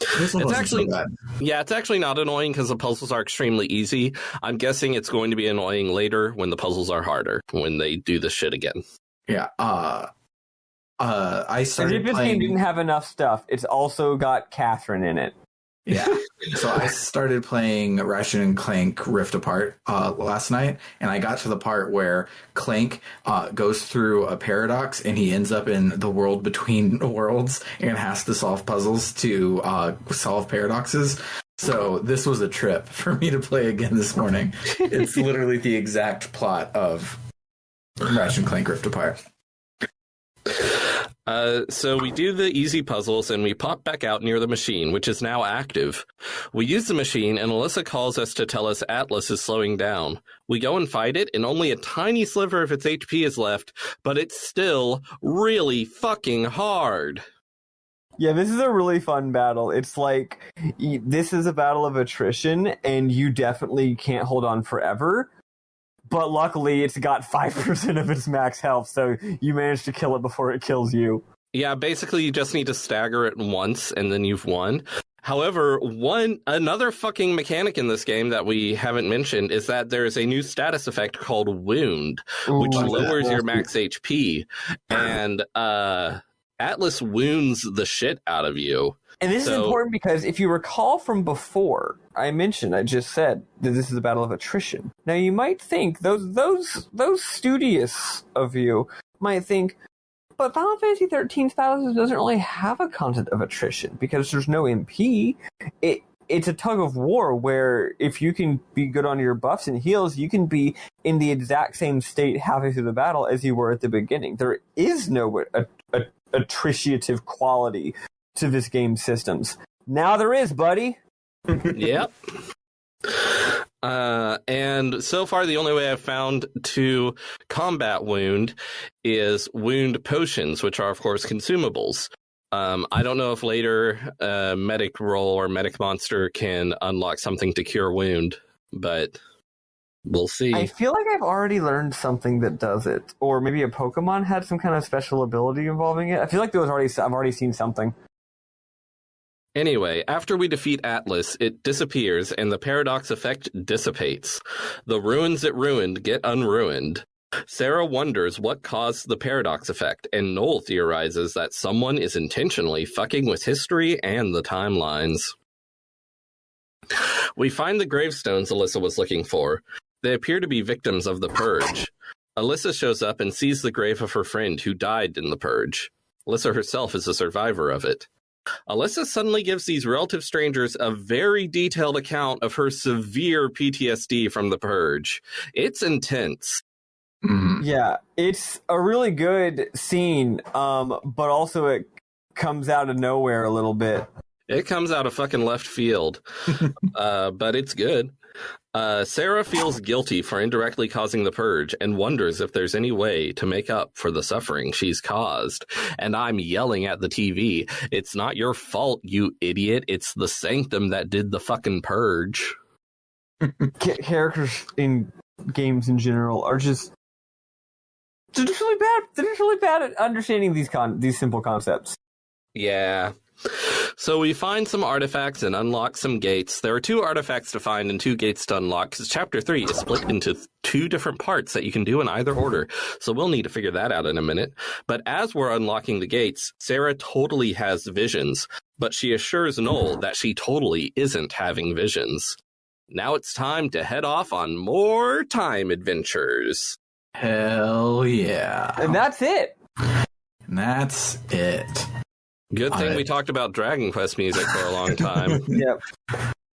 It's actually not annoying because the puzzles are extremely easy. I'm guessing it's going to be annoying later when the puzzles are harder, when they do the shit again. Yeah. I started if this game didn't have enough stuff, it's also got Catherine in it. Yeah. So I started playing Ratchet and Clank Rift Apart last night, and I got to the part where Clank goes through a paradox, and he ends up in the world between worlds and has to solve puzzles to solve paradoxes. So this was a trip for me to play again this morning. It's literally the exact plot of Ratchet and Clank Rift Apart. So we do the easy puzzles and we pop back out near the machine, which is now active. We use the machine and Alyssa calls us to tell us Atlas is slowing down. We go and fight it and only a tiny sliver of its HP is left, but it's still really fucking hard. Yeah, this is a really fun battle. It's like, this is a battle of attrition and you definitely can't hold on forever. But luckily, it's got 5% of its max health, so you managed to kill it before it kills you. Yeah, basically, you just need to stagger it once, and then you've won. However, another fucking mechanic in this game that we haven't mentioned is that there is a new status effect called Wound, which lowers your max HP, and Atlas wounds the shit out of you. And this is important because if you recall from before, I just said that this is a battle of attrition. Now you might think, those studious of you might think, but Final Fantasy XIII's battles doesn't really have a concept of attrition because there's no MP. It's a tug of war where if you can be good on your buffs and heals, you can be in the exact same state halfway through the battle as you were at the beginning. There is no attritiative quality to this game's systems. Now there is, buddy. Yep. And so far, the only way I've found to combat wound is wound potions, which are, of course, consumables. I don't know if later medic role or medic monster can unlock something to cure wound, but we'll see. I feel like I've already learned something that does it, or maybe a Pokemon had some kind of special ability involving it. I feel like I've already seen something. Anyway, after we defeat Atlas, it disappears and the paradox effect dissipates. The ruins it ruined get unruined. Sarah wonders what caused the paradox effect, and Noel theorizes that someone is intentionally fucking with history and the timelines. We find the gravestones Alyssa was looking for. They appear to be victims of the Purge. Alyssa shows up and sees the grave of her friend who died in the Purge. Alyssa herself is a survivor of it. Alyssa suddenly gives these relative strangers a very detailed account of her severe PTSD from the Purge. It's intense. Yeah, it's a really good scene, but also it comes out of nowhere a little bit. It comes out of fucking left field, but it's good. Sarah feels guilty for indirectly causing the Purge and wonders if there's any way to make up for the suffering she's caused. And I'm yelling at the TV, it's not your fault, you idiot. It's the Sanctum that did the fucking Purge. Characters in games in general are just... They're just really bad. They're just really bad at understanding these simple concepts. Yeah. So we find some artifacts and unlock some gates. There are 2 artifacts to find and 2 gates to unlock, because Chapter 3 is split into 2 different parts that you can do in either order. So we'll need to figure that out in a minute. But as we're unlocking the gates, Sarah totally has visions, but she assures Noel that she totally isn't having visions. Now it's time to head off on more time adventures. Hell yeah. And that's it. Good thing we talked about Dragon Quest music for a long time. Yep.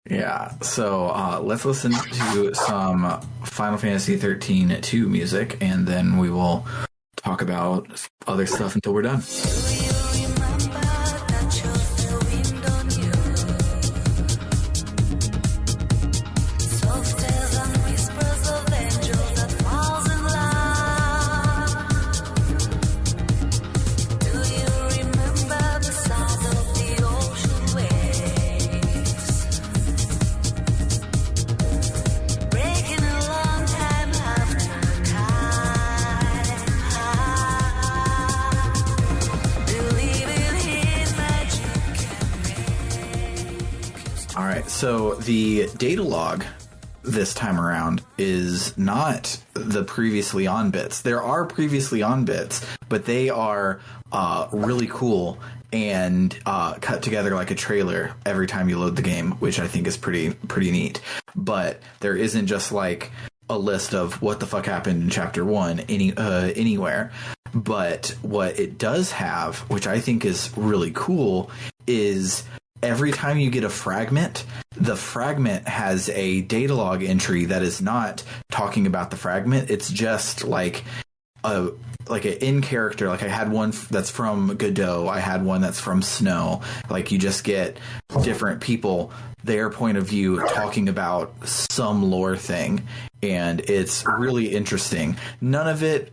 Yeah, so let's listen to some Final Fantasy XIII-2 music, and then we will talk about other stuff until we're done. All right, so the data log this time around is not the previously on bits. There are previously on bits, but they are really cool and cut together like a trailer every time you load the game, which I think is pretty neat. But there isn't just like a list of what the fuck happened in chapter 1 anywhere. But what it does have, which I think is really cool, is every time you get a fragment, the fragment has a data log entry that is not talking about the fragment. It's just like an in character. Like I had one that's from Godot. I had one that's from Snow. Like you just get different people, their point of view, talking about some lore thing. And it's really interesting. None of it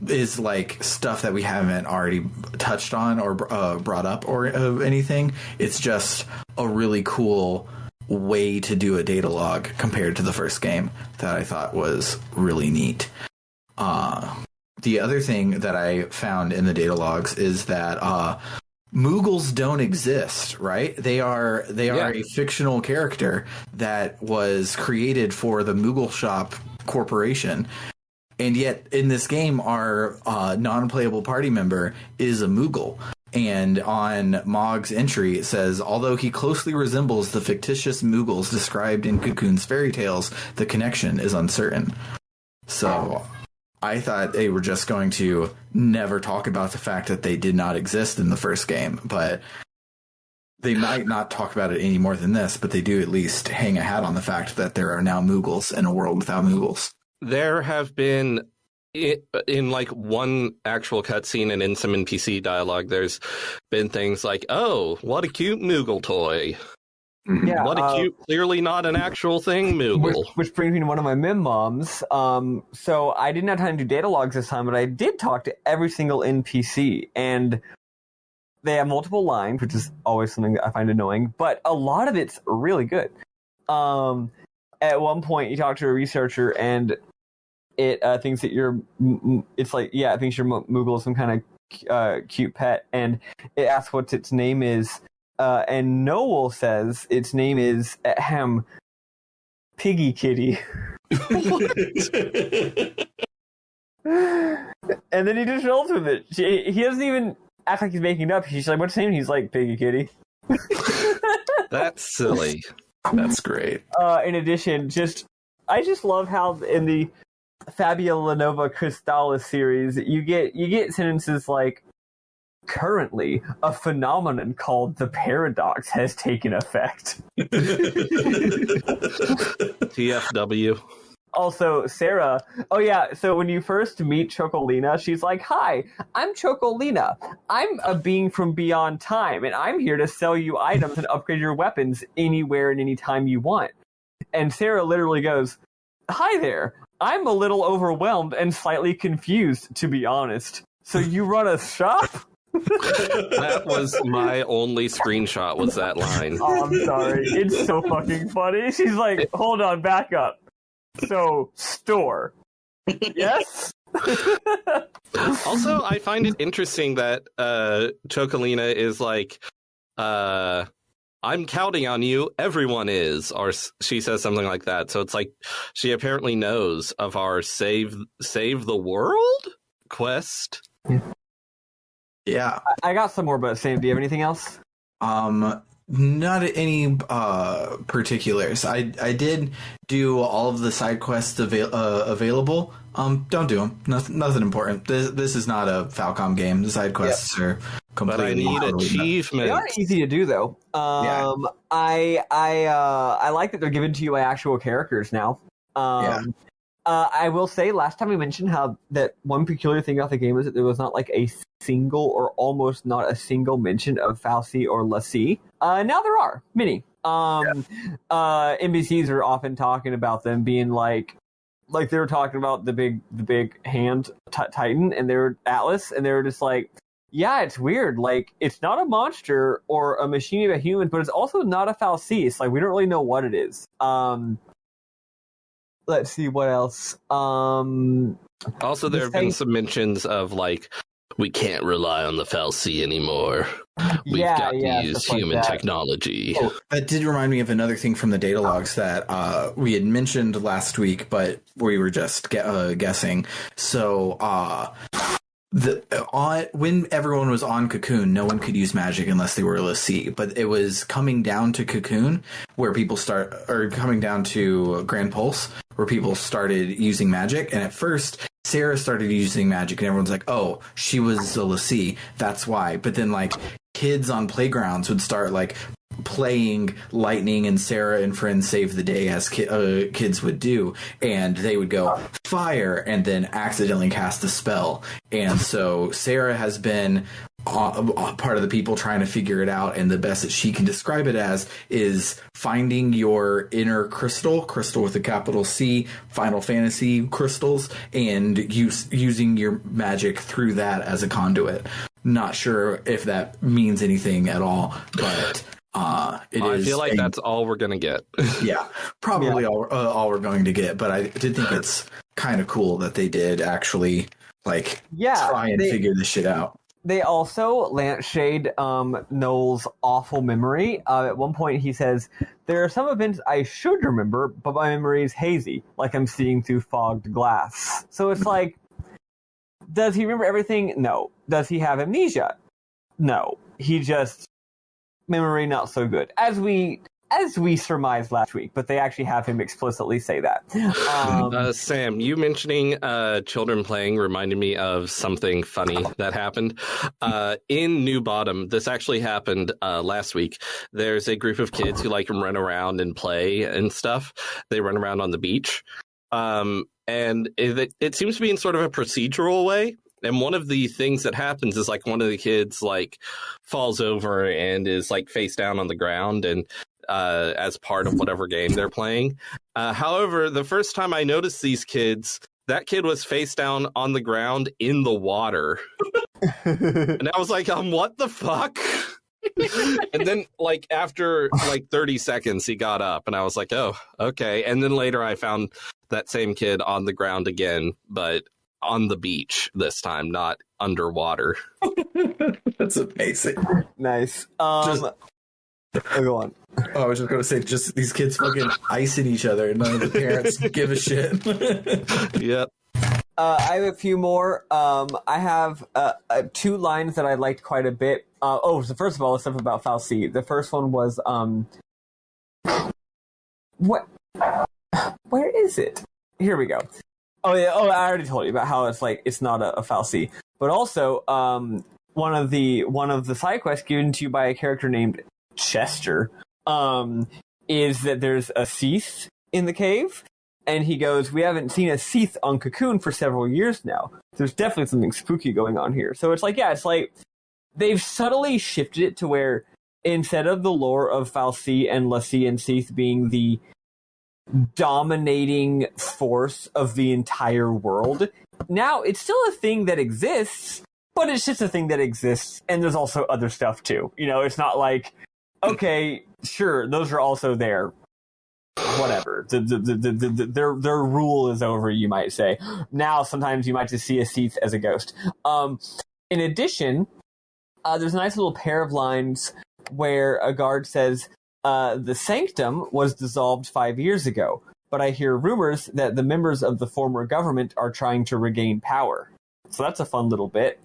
is like stuff that we haven't already touched on or brought up or anything. It's just a really cool way to do a data log compared to the first game that I thought was really neat. The other thing that I found in the data logs is that Moogles don't exist, right? They are a fictional character that was created for the Moogle Shop Corporation. And yet, in this game, our non-playable party member is a Moogle. And on Mog's entry, it says, although he closely resembles the fictitious Moogles described in Cocoon's fairy tales, the connection is uncertain. So I thought they were just going to never talk about the fact that they did not exist in the first game. But they might not talk about it any more than this, but they do at least hang a hat on the fact that there are now Moogles in a world without Moogles. There have been, in like one actual cutscene and in some NPC dialogue, there's been things like, oh, what a cute Moogle toy. Yeah, what a cute, clearly not an actual thing, Moogle. Which brings me to one of my Mim moms. So I didn't have time to do data logs this time, but I did talk to every single NPC. And they have multiple lines, which is always something that I find annoying. But a lot of it's really good. At one point, you talk to a researcher and it thinks that it's like, yeah, it thinks your Moogle is some kind of cute pet, and it asks what its name is, and Noel says its name is Piggy Kitty. What? And then he just rolls with it. He doesn't even act like he's making it up. He's like, what's his name? He's like, Piggy Kitty. That's silly. That's great. In addition, I just love how in the FabuLOng Nova CASTulus series, you get sentences like, currently, a phenomenon called the paradox has taken effect. TFW. Also, Sarah, so when you first meet Chocolina, she's like, hi, I'm Chocolina. I'm a being from beyond time, and I'm here to sell you items and upgrade your weapons anywhere and anytime you want. And Sarah literally goes, hi there. I'm a little overwhelmed and slightly confused, to be honest. So you run a shop? That was my only screenshot, was that line. Oh, I'm sorry. It's so fucking funny. She's like, hold on, back up. So, store. Yes? Also, I find it interesting that Chocolina is like, I'm counting on you, everyone is, or she says something like that. So it's like she apparently knows of our save the world quest. Yeah. I got some more, but Sam, do you have anything else? Not any particulars. I did do all of the side quests available. Don't do them. Nothing important. This is not a Falcom game. The side quests are completely. But I need achievements. They are easy to do, though. Yeah. I like that they're given to you by actual characters now. I will say, last time we mentioned how that one peculiar thing about the game is that there was not like a single or almost not a single mention of Fal'Cie or l'Cie. Now there are many. NPCs are often talking about them being like they were talking about the big hand Titan, and they were Atlas, and they were just like, yeah, it's weird. Like, it's not a monster or a machine of a human, but it's also not a Fal'Cie. It's like we don't really know what it is. Let's see what else. Also, there have been some mentions of like, we can't rely on the Fal'Cie anymore. We've got these human technology. Oh, that did remind me of another thing from the data logs that we had mentioned last week, but we were just guessing. So when everyone was on Cocoon, no one could use magic unless they were a l'Cie. But it was coming down to Cocoon where people coming down to Grand Pulse where people started using magic. And at first, Sarah started using magic, and everyone's like, "Oh, she was a l'Cie, that's why." But then, like, kids on playgrounds would start like playing Lightning and Sarah and Friends Save the Day as kids would do, and they would go fire and then accidentally cast a spell. And so Sarah has been part of the people trying to figure it out, and the best that she can describe it as is finding your inner crystal with a capital C, Final Fantasy crystals, and using your magic through that as a conduit. Not sure if that means anything at all, but I feel like that's all we're going to get. Yeah, probably all we're going to get. But I did think it's kind of cool that they did actually try and figure this shit out. They also lampshade Noel's awful memory. At one point he says, "There are some events I should remember, but my memory is hazy, like I'm seeing through fogged glass." So it's like, does he remember everything? No. Does he have amnesia? No. He just, memory not so good. As we surmised last week, but they actually have him explicitly say that. Sam, you mentioning children playing reminded me of something funny that happened. In New Bottom, this actually happened last week. There's a group of kids who like to run around and play and stuff. They run around on the beach. And it seems to be in sort of a procedural way. And one of the things that happens is like one of the kids like falls over and is like face down on the ground and as part of whatever game they're playing. However, the first time I noticed these kids, that kid was face down on the ground in the water. And I was like, what the fuck? And then like after like 30 seconds, he got up and I was like, oh, okay. And then later I found that same kid on the ground again, but on the beach this time, not underwater. That's amazing. Nice. Go on. Oh, I was just going to say, just these kids fucking icing each other and none of the parents give a shit. Yep. I have a few more. I have two lines that I liked quite a bit. So first of all, stuff about FabuLONG. The first one was, what? Where is it? Here we go. Oh yeah. Oh, I already told you about how it's like it's not a FabuLONG, but also one of the side quests given to you by a character named Chester is that there's a Seath in the cave, and he goes, "We haven't seen a Seath on Cocoon for several years now. There's definitely something spooky going on here." So it's like, yeah, it's like they've subtly shifted it to where instead of the lore of FabuLONG and l'Cie and Seath being the dominating force of the entire world, now it's still a thing that exists, but it's just a thing that exists, and there's also other stuff too. You know, it's not like, okay, sure, those are also there. Whatever. Their rule is over, you might say. Now, sometimes you might just see a Seath as a ghost. In addition, there's a nice little pair of lines where a guard says, "The Sanctum was dissolved 5 years ago, but I hear rumors that the members of the former government are trying to regain power." So that's a fun little bit.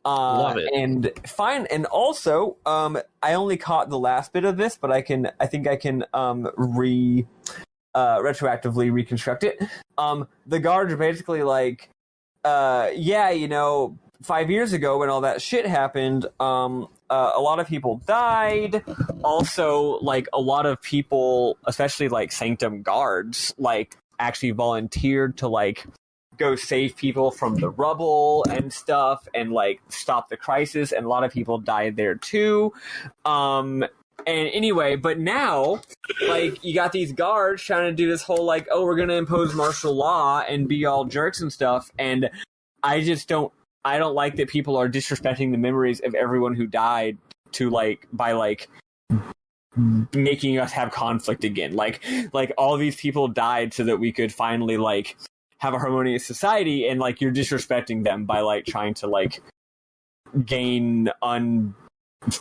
Love it. And fine. And also, I only caught the last bit of this, but I think I can retroactively reconstruct it. The guards are basically like, yeah, you know, 5 years ago when all that shit happened, a lot of people died. Also, like, a lot of people, especially like Sanctum guards, like actually volunteered to like go save people from the rubble and stuff and like stop the crisis, and a lot of people died there too. And anyway, but now, like, you got these guards trying to do this whole like, oh, we're gonna impose martial law and be all jerks and stuff, and I don't like that people are disrespecting the memories of everyone who died to like by like making us have conflict again. Like all these people died so that we could finally like have a harmonious society, and like you're disrespecting them by like trying to like gain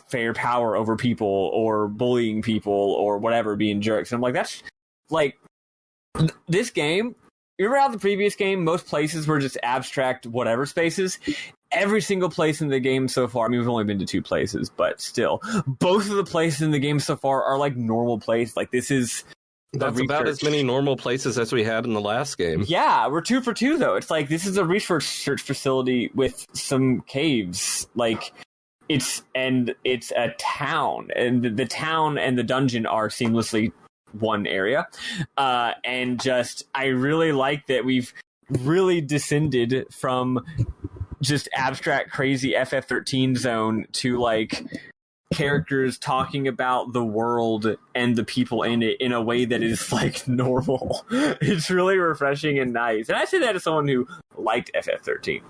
fair power over people or bullying people or whatever, being jerks. And I'm like, that's like this game. You remember how the previous game, most places were just abstract whatever spaces? Every single place in the game so far, I mean, we've only been to 2 places, but still, both of the places in the game so far are like normal places. Like, this is... That's about as many normal places as we had in the last game. Yeah, we're 2 for 2, though. It's like, this is a research facility with some caves. Like, it's a town, and the town and the dungeon are seamlessly one area. And just, I really like that we've really descended from just abstract, crazy FF13 zone to, like, characters talking about the world and the people in it in a way that is, like, normal. It's really refreshing and nice. And I say that as someone who liked FF13.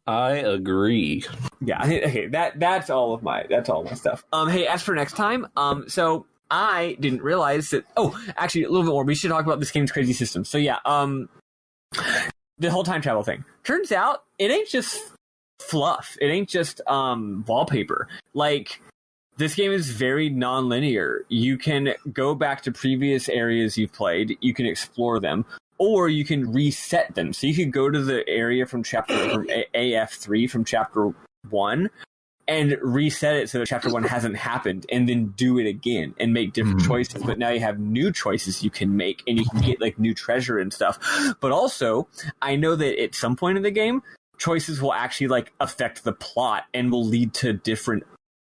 I agree. Yeah, okay, that's all of my stuff. Hey, as for next time, so I didn't realize that. Oh, actually, a little bit more. We should talk about this game's crazy system. So yeah, the whole time travel thing. Turns out it ain't just fluff. It ain't just wallpaper. Like, this game is very non-linear. You can go back to previous areas you've played. You can explore them. Or you can reset them. So you could go to the area from AF3 from chapter 1 and reset it so that chapter 1 hasn't happened, and then do it again and make different choices. But now you have new choices you can make, and you can get like new treasure and stuff. But also, I know that at some point in the game, choices will actually like affect the plot and will lead to different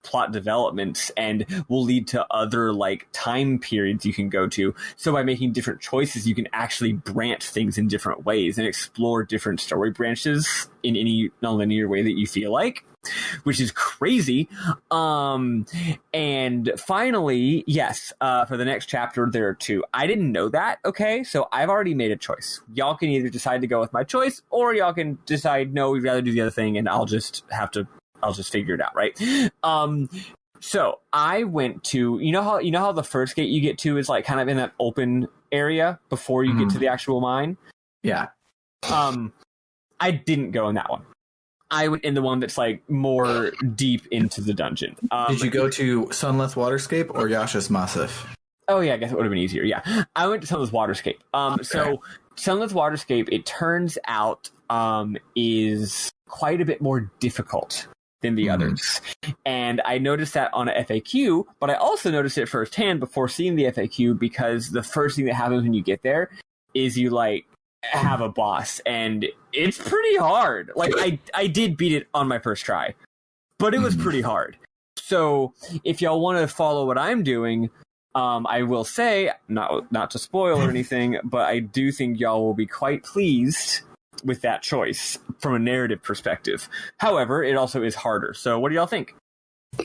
plot developments and will lead to other like time periods you can go to. So by making different choices, you can actually branch things in different ways and explore different story branches in any nonlinear way that you feel like, which is crazy. And finally, yes, for the next chapter, there are 2. I didn't know that, okay? So I've already made a choice. Y'all can either decide to go with my choice, or y'all can decide, no, we'd rather do the other thing, and I'll just figure it out, right? So I went to, you know how the first gate you get to is like kind of in that open area before you get to the actual mine? Yeah. I didn't go in that one. I went in the one that's like more deep into the dungeon. Did you go to Sunless Waterscape or Yasha's Massif? Oh yeah, I guess it would have been easier. Yeah, I went to Sunless Waterscape. Okay. So Sunless Waterscape, it turns out, is quite a bit more difficult than the others. And I noticed that on a FAQ, but I also noticed it firsthand before seeing the FAQ, because the first thing that happens when you get there is you like have a boss, and it's pretty hard. Like I did beat it on my first try, but it was pretty hard. So if y'all want to follow what I'm doing, I will say, not to spoil or anything, but I do think y'all will be quite pleased with that choice from a narrative perspective. However, it also is harder. So what do y'all think?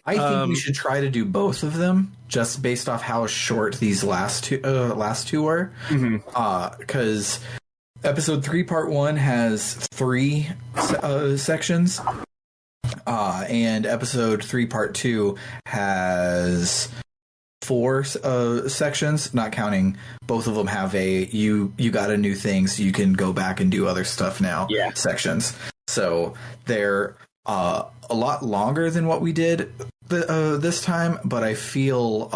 I think we should try to do both of them, just based off how short these last two were. Because episode 3 part 1 has 3 sections, and episode 3 part 2 has 4 sections, not counting both of them have a you got a new thing, so you can go back and do other stuff now sections. So they're a lot longer than what we did this time, but I feel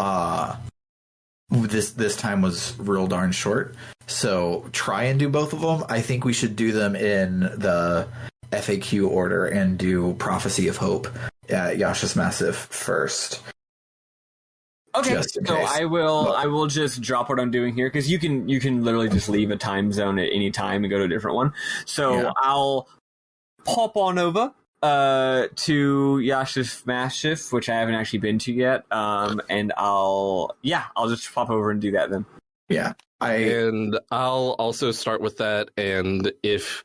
this time was real darn short. So try and do both of them. I think we should do them in the FAQ order and do Prophecy of Hope at Yasha's Massif first. Okay, so I will just drop what I'm doing here, because you can literally just leave a time zone at any time and go to a different one. So I'll pop on over to Yasha's Massif, which I haven't actually been to yet, and I'll just pop over and do that then. Yeah. And I'll also start with that, and if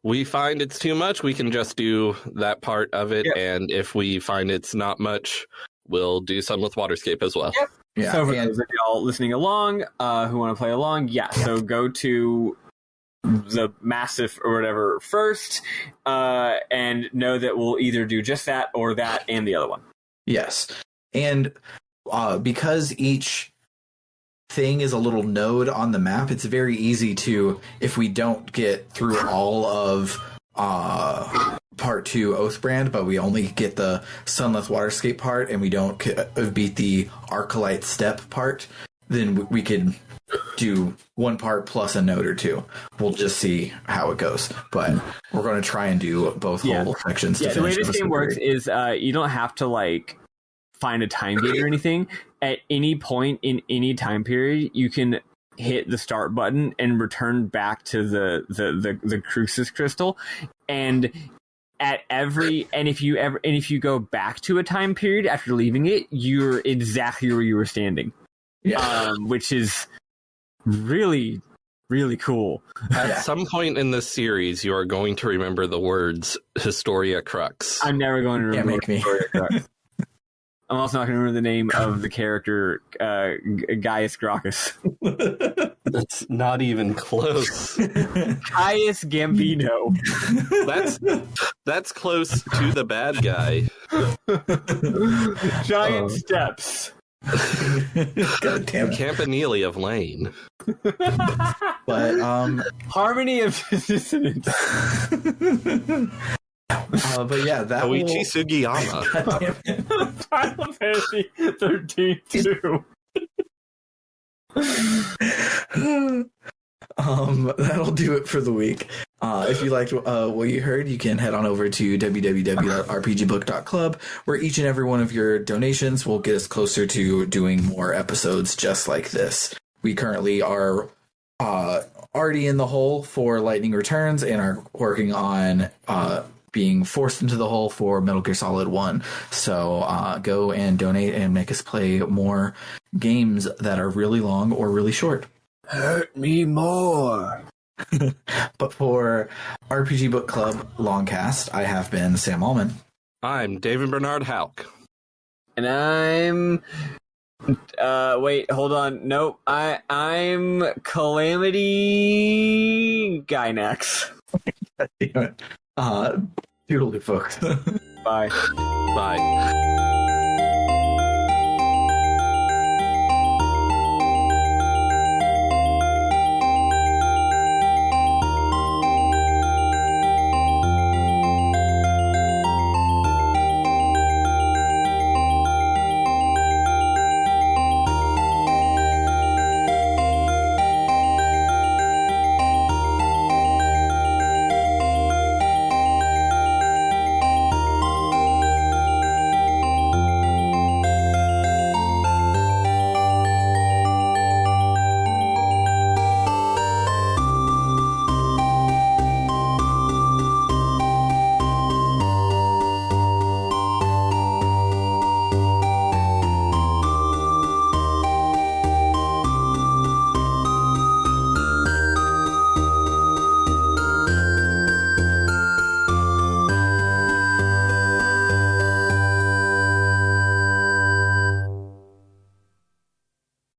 we find it's too much, we can just do that part of it, and if we find it's not much, we'll do some with Waterscape as well. Yep. Yeah. So for those of y'all listening along, who want to play along, so go to the Massif or whatever first, and know that we'll either do just that or that and the other one. Yes. And because each thing is a little node on the map, it's very easy to, if we don't get through all of part 2 Oathbrand, but we only get the Sunless Waterscape part, and we don't beat the Arcalite Step part, then we could do one part plus a note or two. We'll just see how it goes, but we're going to try and do both whole sections. Yeah, the way this game works is you don't have to like find a time gate or anything. At any point in any time period, you can hit the start button and return back to the Crucis crystal, and if you go back to a time period after leaving it, you're exactly where you were standing. Which is really, really cool. At some point in this series, you are going to remember the words Historia Crux. I'm never going to remember Historia Crux. I'm also not going to remember the name of the character, Gaius Gracchus. That's not even close. Gaius Gambino. That's close to the bad guy. Giant steps. God damn it. Campanile of Lane. But Harmony of Dissonance. But yeah, that Koichi Sugiyama. God damn it. Final Fantasy 13-2. That'll do it for the week. If you liked what you heard, you can head on over to www.rpgbook.club, where each and every one of your donations will get us closer to doing more episodes just like this. We currently are already in the hole for Lightning Returns and are working on being forced into the hole for Metal Gear Solid 1. So go and donate and make us play more games that are really long or really short. Hurt me more. But for RPG Book Club LongCast, I have been Sam Allman. I'm David Bernard Houck. And I'm... wait, hold on. Nope. I'm Calamity Gynax. God damn it. Toodaloo, folks. Bye. Bye.